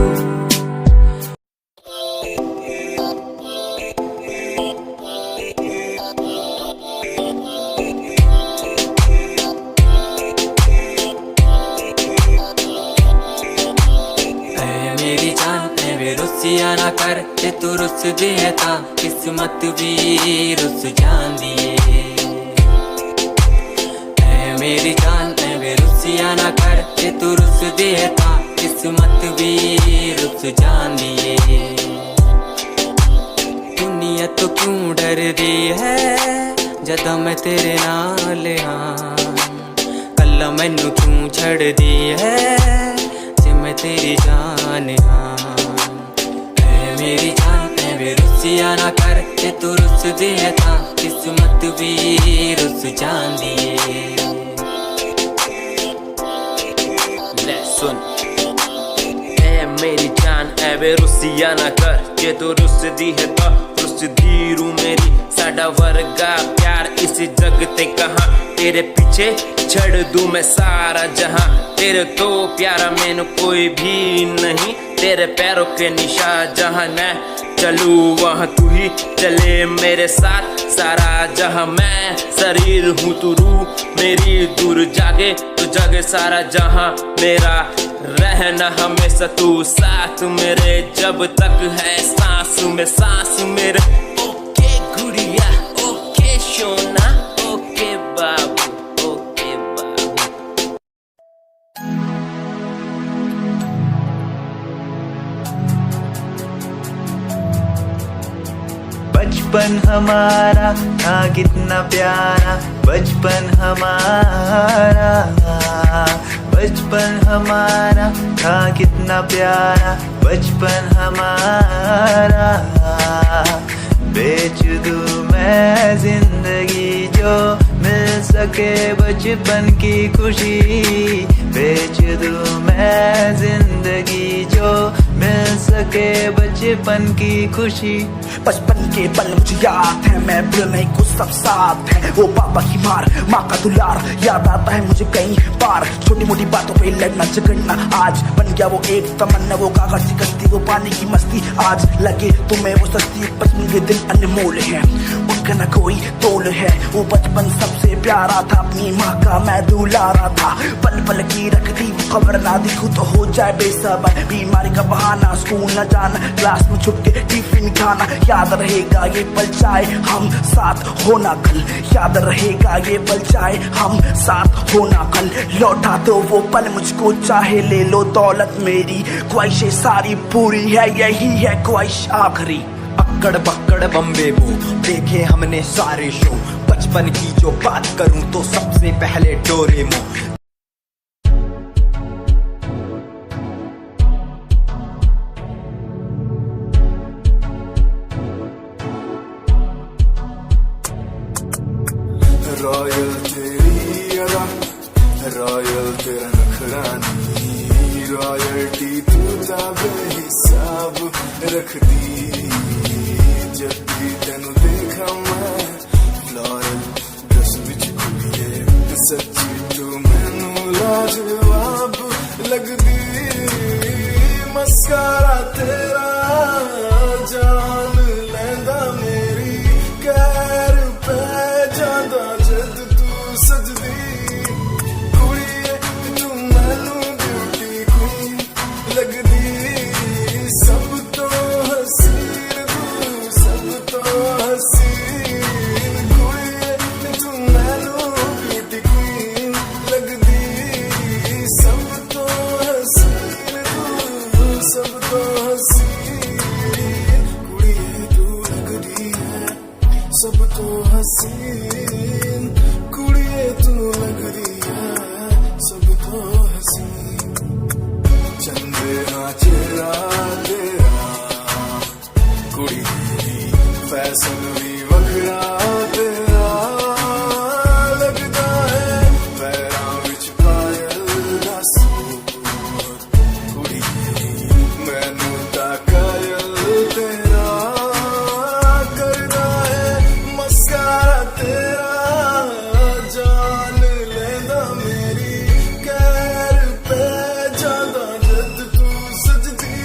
मेरी जान वे रुसिया ना कर, ते तू रुस दे ता किस्मत भी रुस जांदी है। मेरी जान वे रुसिया ना कर, ते तू रुस दे ता किस्मत भी रुस जांदी है। दुनिया तो क्यों डर दी है जदा मैं तेरे नाल हाँ, कल्ला मैनू क्यों छड़ दी है जे मैं तेरी जान हाँ। मेरी जान वे रुसिया ना कर, ते तू रुस दे था किस्मत भी रुस जांदी है। ले सुन ए मेरी जान ए वे रुसिया ना कर, जे तू रुस दी है तो रुस दी रू मेरी, साडा वर्गा प्यार इस जग ते कहां, तेरे पीछे छड़ दूं मैं सारा जहां, तेरे तो प्यारा मैनू कोई भी नहीं, तेरे पैरों के निशान जहां मैं चलूं वहां तू ही चले मेरे साथ, सारा जहां मैं शरीर हूँ तू रूह मेरी, दूर जागे तो जागे सारा जहां मेरा, रहना हमेशा तू साथ मेरे, जब तक है सांस में सांस मेरे। ओके गुड़िया ओके सोना ओके बाबू ओके बाबू। बचपन हमारा था कितना प्यारा, बचपन हमारा, बचपन हमारा था कितना प्यारा, बचपन हमारा। बेच दूं मैं जिंदगी जो मिल सके बचपन की खुशी, बेच दूं मैं जिंदगी जो मिल सके बचपन की खुशी। बचपन के पल मुझे याद है, मैं भूल नहीं कुछ सब साथ है, वो पापा की मार माँ का दुलार याद आता है मुझे कई बार, छोटी मोटी बातों पे लड़ना झगड़ना आज बन गया वो एक तमन्ना, वो कागज की कश्ती वो पानी की मस्ती, आज लगे तुम्हें वो सस्ती, बचपन के दिन अनमोल है उनका न कोई तोल है, वो बचपन सबसे प्यारा था, अपनी माँ का मैं दुलारा था, पल पल की रखती खबर ना दिखूं तो हो जाए बेसबर, बीमारी का बहाना स्कूल न जाना, क्लास में छुप के टिफिन खाना, याद रहेगा ये पल चाहे हम साथ होना कल, याद रहेगा ये पल चाहे हम साथ होना कल, लौटा दो वो पल मुझको चाहे ले लो दौलत मेरी, ख्वाहिशें सारी पूरी है यही है ख्वाहिश आखिरी। अक्कड़ बक्कड़ बम्बे वो देखे हमने सारे शो, बचपन की जो बात करूं तो सबसे पहले डोरेमोन। रॉयल रॉयल तेरा नखरानी रॉयल्टी तू बेहिसाब रख दी जब भी तेनू देखा मैं फ्लोरल ड्रेस विच कुड़िए सच्ची तू मैनू लाजवाब लगदी मस्कारा तेरा जान लैंदा मेरी कैर पै जांदा जद तू सजदी कुड़िए तू मैनू ब्यूटी क्वीन लगदी सब तो हसीन तू सब तो हसीन कुड़िए तू मैनू ब्यूटी क्वीन लगदी सब तो हसीन तू सब तो हसीन कुड़िए तू लगदी है सब तो हसीन कुड़िए तू लगदी है सब तो हसीन चंदे हाँ चेहरा तेरा कुड़ी तेरी फैशन भी वखरा तेरा लगदा है पैरां विच पायल दा सूट कुड़ी तेरी मैनू तां कायल तेरा करदा है मस्कारा तेरा जान लैंदा मेरी कैर पै जांदा जद तू सजदी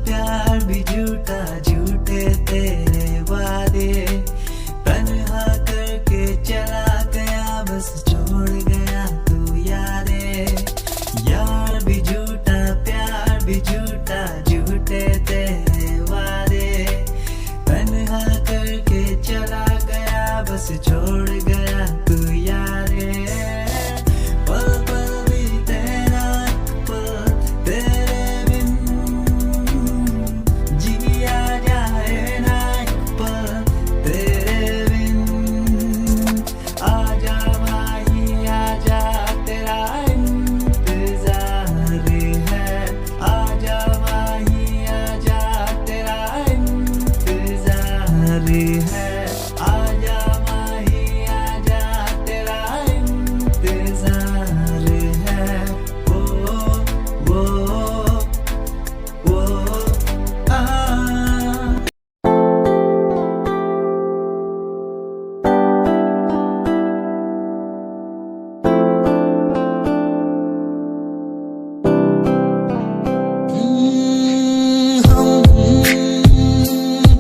प्यार भी झूठा झूठे तेरे वादे तन्हा करके चला गया बस छोड़ गया तू यारे यार भी झूठा प्यार भी झूठा झूठे तेरे वादे तन्हा करके चला गया बस छोड़ गया तू यारे पल पल भी तेरा पल तेरे बिन जिया जाए ना एक पल तेरे बिन आजा भाई आजा तेरा इंतजार है आजा भाई आजा तेरा इंतजार है आजा भाई आजा तेरा इंतजार है वो आ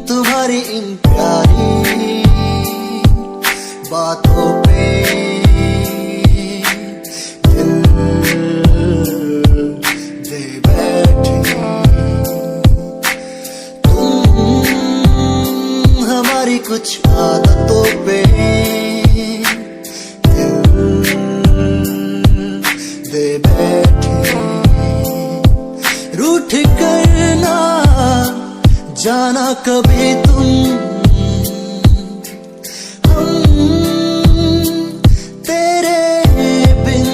तुम्हारी इन प्यारी बातों पे दिल दे बैठे तुम हमारी कुछ आदतों पे दिल दे बैठे रूठ करना जाना कभी तुम हम तेरे बिन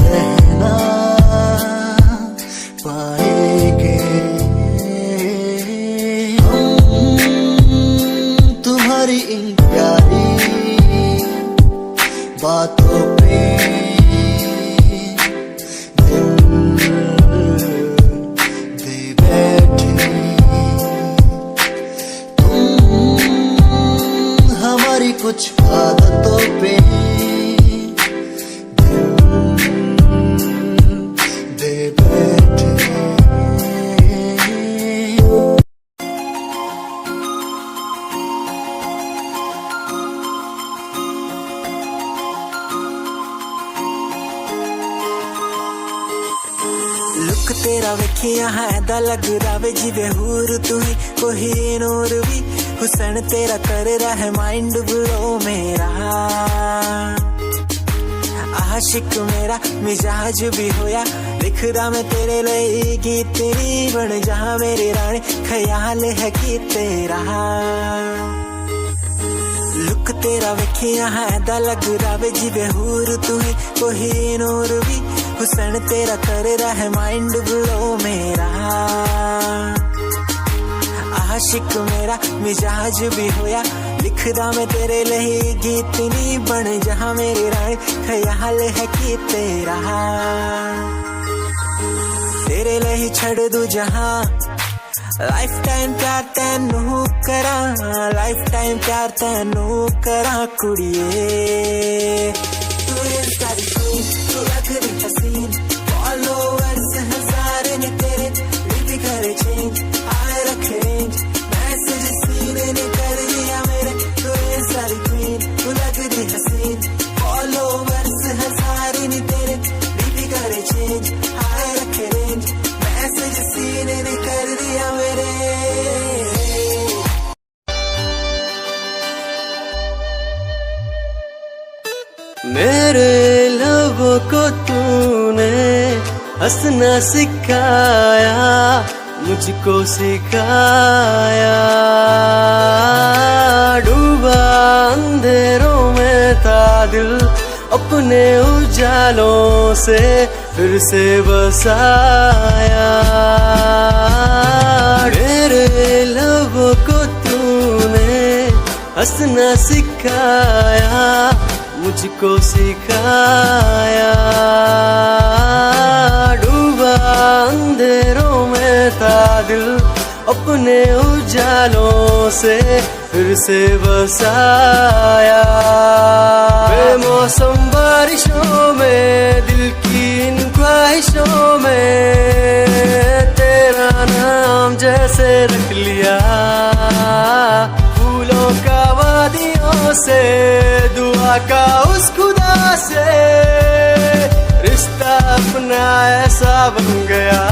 रहना पाएंगे हम तुम्हारी इन प्यारी बातों पे दिल दे बैठे तुम हमारी कुछ आदतों पे दिल दे बैठे लुक तेरा वेखिया है दा लग रावे जिवे हूर तू ही कोई नूर भी हुसन तेरा कर रहा है माइंड ब्लो मेरा आशिक मेरा मिजाज भी होया लिखदा मैं तेरे लिए गीत तेरी बन जा मेरी रानी ख्याल है कि तेरा लुक तेरा वेखिया है दा लग रावे जिवे हूर तू ही कोई नूर भी हुसन तेरा कर रहा है माइंड ब्लो मेरा आशिक मेरा मिजाज भी होया लिखदा मैं तेरे लिए गीत नी बन जहां मेरी रानी ख्याल है कि तेरा तेरे लिए छड़ दूं जहां लाइफ टाइम प्यार तैनू करा लाइफ टाइम प्यार तैनू करा कुड़िए तू सारी तू लग रही हसीन फॉलोअर्स हजार ने तेरे लिपि करे चेंज आए रखे रेंज मैसेज सीन ने कर दिया मेरे तू सारी क्वीन तू लग रही हसीन फॉलोअर्स हजार ने तेरे लिपि करे चेंज आए रखे रेंज मैसेज सीन ने कर दिया मेरे मेरे लबों को तूने हंसना सिखाया मुझको सिखाया डूबा अंधेरों में था दिल अपने उजालों से फिर से बसाया मेरे लबों को तूने हंसना सिखाया मुझको सिखाया डूबा अंधेरों में था दिल अपने उजालों से फिर से बसाया बेमौसम बारिशों में दिल की इन ख्वाहिशों में तेरा नाम जैसे रख लिया फूलों का वादियों से दुआ का उस खुदा से रिश्ता अपना ऐसा बन गया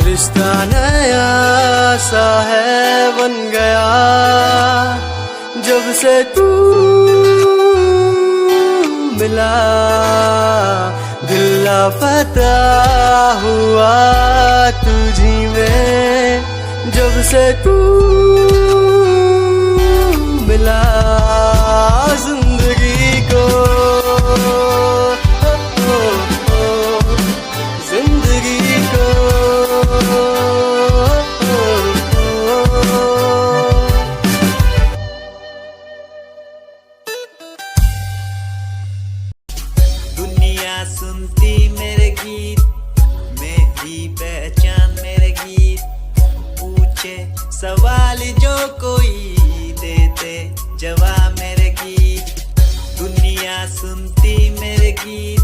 रिश्ता नया सा है बन गया जब से तू मिला दिल लापता हुआ तुझी में जब से तू मिला जिंदगी को जिंदगी को दुनिया सुनती मेरे गीत मेरी पहचान मेरे गीत पूछे सवाल जो कोई देते जवाब मेरे गीत दुनिया सुनती मेरे गीत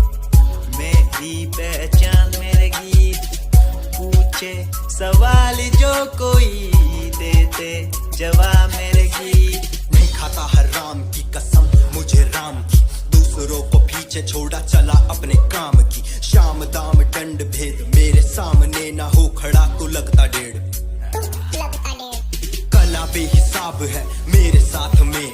मेरी पहचान मेरे गीत पूछे सवाल जो कोई देते जवाब मेरे गीत नहीं खाता हराम की कसम मुझे राम की दूसरों को पीछे छोड़ा चला अपने काम की शाम दाम दंड भेद मेरे सामने ना हो खड़ा तो लगता डेढ़ कला बेहिसाब है मेरे साथ में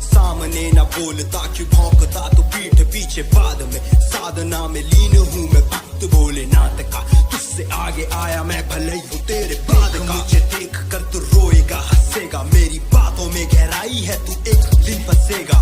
सामने ना बोलता क्यों भौंकता तो पीठ पीछे बाद में साधना में लीन हूँ मैं भक्त भोलेनाथ का तुझसे आगे आया मैं भले ही हूँ तेरे बाद का मुझे देख कर तू रोएगा हंसेगा मेरी बातों में गहराई है तू एक दिन फंसेगा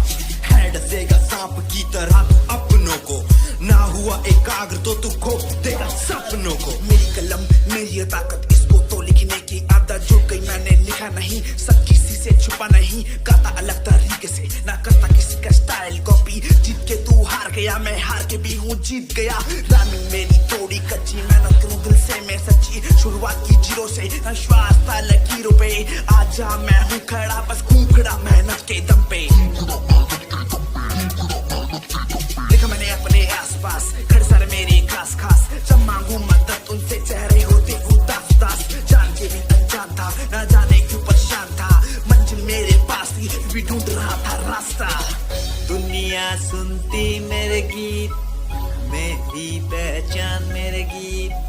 है डसेगा सांप की तरह तू अपनों को ना हुआ एकाग्र तो तू खो देगा सपनों को मेरी कलम मेरी ताकत इसको तो लिखने की आदत जो कहीं मैंने लिखा नहीं सब किसी से छुपा नहीं गाता अलग तरीके से ना करता किसी का स्टाइल कॉपी जीत के तू हार गया मैं हार के भी हूँ जीत गया रानी मेरी थोड़ी कच्ची मेहनत करूँ दिल से मैं सच्ची शुरुआत की जीरो से विश्वास था लकीरों पे आजा मैं हूँ खड़ा बस खून खड़ा मेहनत के दम पे देखा मैंने अपने आसपास खड़े सारे मेरे खास खास जब मांगू मदद उनसे चेहरे होते उदास उदास जान के भी अनजान था न जाने क्यों परेशान था मंजिल मेरे पास थी भी ढूंढ रहा था रास्ता दुनिया सुनती मेरे गीत मेरी पहचान मेरे गीत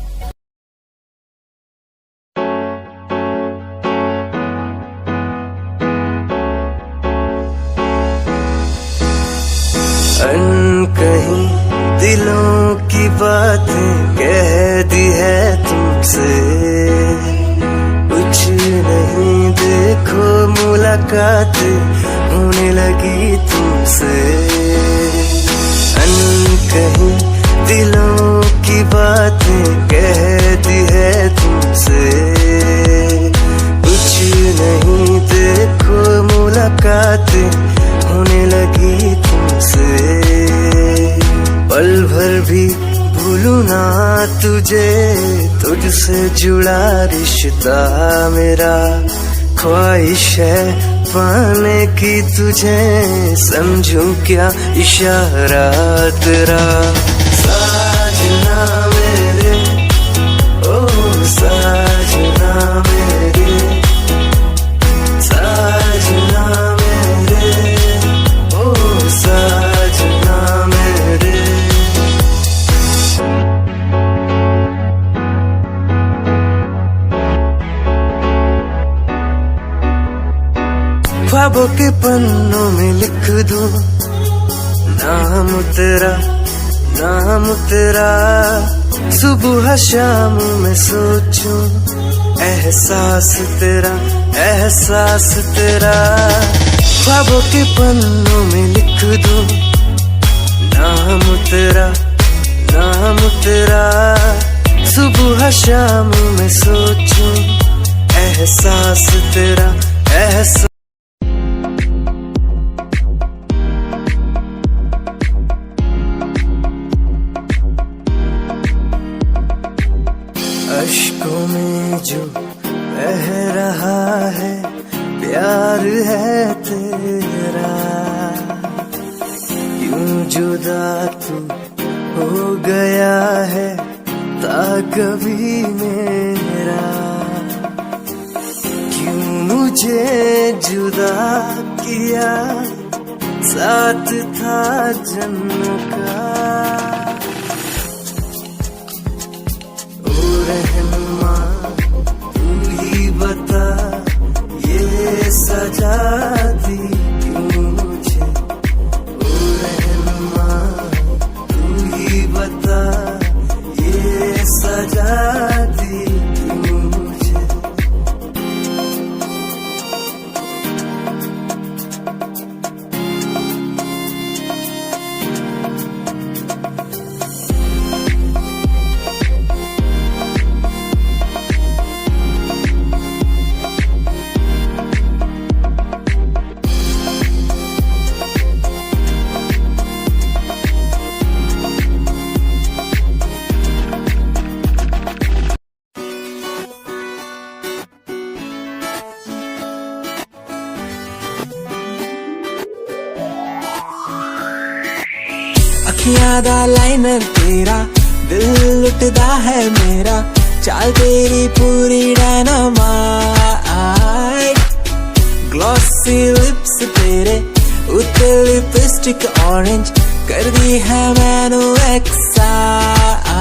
अनकर दिलों की बातें कह दी है तुमसे, कुछ नहीं देखो मुलाकात होने लगी तुमसे। अनकहीं दिलों की बातें कह दी है तुमसे, कुछ नहीं देखो मुलाकात होने लगी तुमसे। पल भर भी भूलूं ना तुझे, तुझसे जुड़ा रिश्ता मेरा, ख्वाहिश है पाने की तुझे, समझूं क्या इशारा तेरा। साजना मेरे, ओ साजना मेरे, साजना मेरे, ओ साजना मेरे। ख्वाबों के पन्नों में लिख दूं नाम तेरा, नाम तेरा। सुबह शाम में सोचूं एहसास तेरा, एहसास तेरा। ख्वाबों के पन्नों में लिख दूं नाम तेरा, नाम तेरा। सुबह शाम में सोचूं एहसास तेरा, एहसास। अश्कों में जो बह रहा है प्यार है तेरा, यूं जुदा तू हो गया है ता कभी मेरा। क्यों मुझे जुदा किया, साथ था जन्म का। रहनुमा तू ही बता, ये सजा दी क्यों मुझे। ओ रहनुमा तू ही बता, ये सजा दी क्यों मुझे। अखियां दा लाइनर तेरा, दिल लुटदा है मेरा, चाल तेरी पूरी डायनामाइट। ग्लॉसी लिप्स तेरे उत्ते लिपस्टिक ऑरेंज, कर दी है मैनू एक्साइट।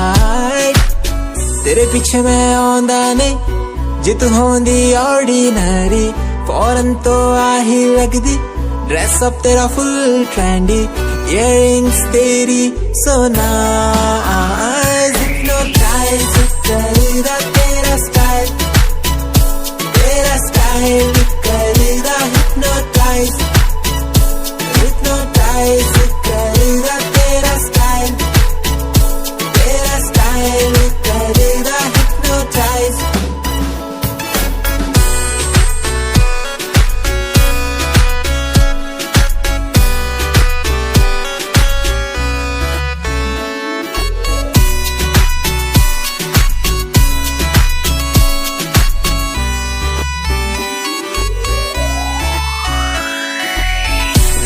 तेरे पीछे मैं आंदा नहीं, जे तू होंदी ऑर्डिनरी, फौरन तो आही लगदी। ड्रेस अप तेरा फुल ट्रेंडी, इयररिंग्स तेरी so nice, hypnotize करेगा तेरा स्टाइल, तेरा स्टाइल करेगा hypnotize, hypnotize करेगा तेरा स्टाइल, तेरा स्टाइल करेगा hypnotize।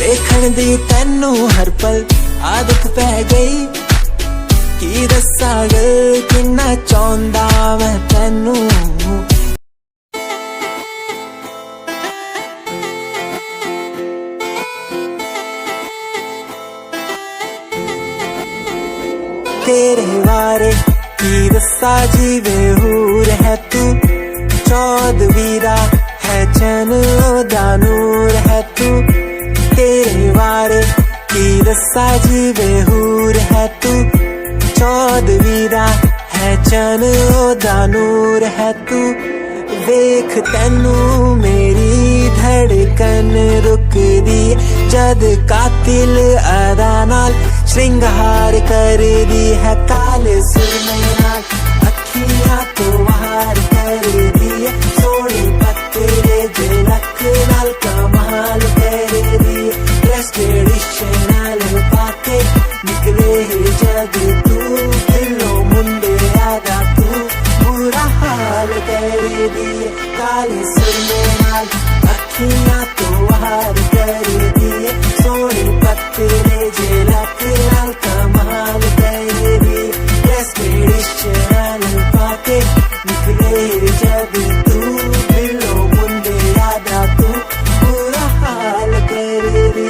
देखण दी तैनू हर पल आदत पै गई, की दस्सां गल किन्ना चाहुंदा मैं तैनू। तेरे बारे की दस्सां जीवे हूर है तू, चौदहवीं दा है चैन ओदा नूर है तू। तेरे बारे की दस्सां जीवे हूर है तू, चौदवीरा है चन ओदा नूर है तू वेख तैनू मेरी धड़कन रुकदी जद कातिल अदा नाल श्रृंगार कर दी है काले सुरमई नाल अखियां तो वार कर दी है सोनी पत्तरे झलक नाल कमाल कर दी ड्रेस ट्रेडिशनल पाके निकले जग तू दिलों मुंडे आदा तू बुरा हाल कर दी काले सुरमई नाल अखियां तो वार कर दी सोनी पत्तरे झलक नाल कमाल कर दी ड्रेस ट्रेडिशनल पाके निकले जग तू दिलों मुंडे आदा तू बुरा हाल कर दी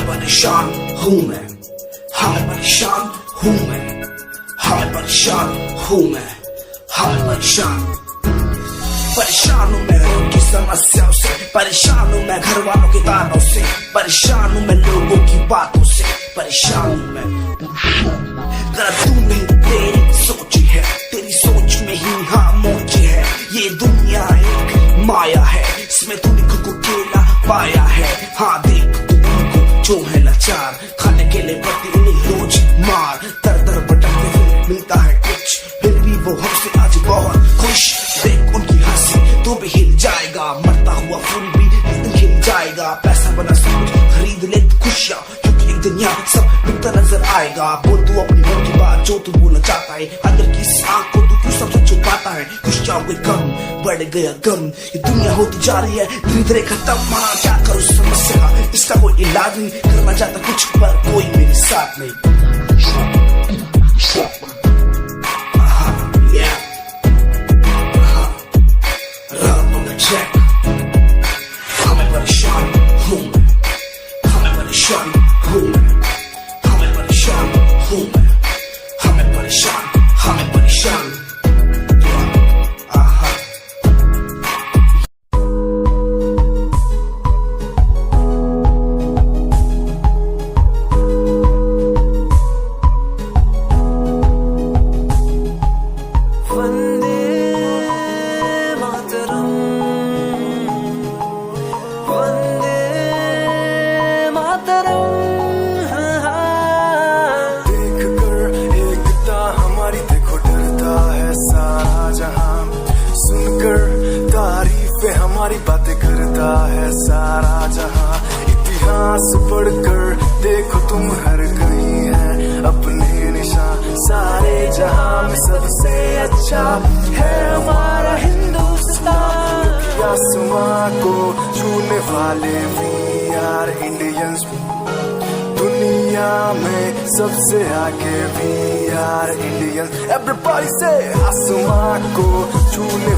परेशान हूँ मैं, हाँ मैं परेशान हूँ मैं, हाँ मैं परेशान हूँ मैं, हाँ मैं परेशान हूँ मैं उनकी समस्याओं से, परेशान हूँ मैं घर वालों के तानों से, परेशान हूँ मैं लोगों की बातों से, परेशान हूँ मैं। गलत तू नहीं तेरी सोच है, तेरी सोच में ही हाँ मोची है, ये दुनिया एक माया है, इसमें तूने खुद को अकेला पाया है। हाँ देख जो है लाचार, खाने के लिए पड़ती उन्हें रोज मार, दर दर भटकते हुए मिलता है कुछ, फिर भी वो हमसे आज बहुत खुश। देख उनकी हंसी तो भी हिल जाएगा, मरता हुआ फूल भी हिल जाएगा, पैसा बना सब कुछ खरीद ले खुशियाँ, क्योंकि एक दिन यहाँ सब मिलता नजर आएगा। बोल तू अपनी मन की बात जो तू बोलना चाहता है, अंदर की इस आँख को तू क्यों सबसे छुपाता है। खुशियाँ हुई कम, बढ़ गया गम, ये दुनिया होती जा रही है धीरे धीरे खत्म। हाँ क्या करूँ समस्या का, इसका कोई इलाज नहीं, करना चाहता कुछ पर कोई मेरे साथ नहीं। हमें परेशान हूँ मैं, हमें परेशान हूँ मैं, हमें परेशान हूँ मैं, हमें परेशान, हमें परेशान। हमारी बातें करता है सारा जहां, इतिहास पढ़कर देखो तुम हर कहीं है अपने निशान। सारे जहां में सबसे अच्छा है हमारा हिंदुस्तान, आसमां को छूने वाले वी आर इंडियंस, दुनिया में सबसे आगे वी आर इंडियंस। एवरीबॉडी से आसमां को छूने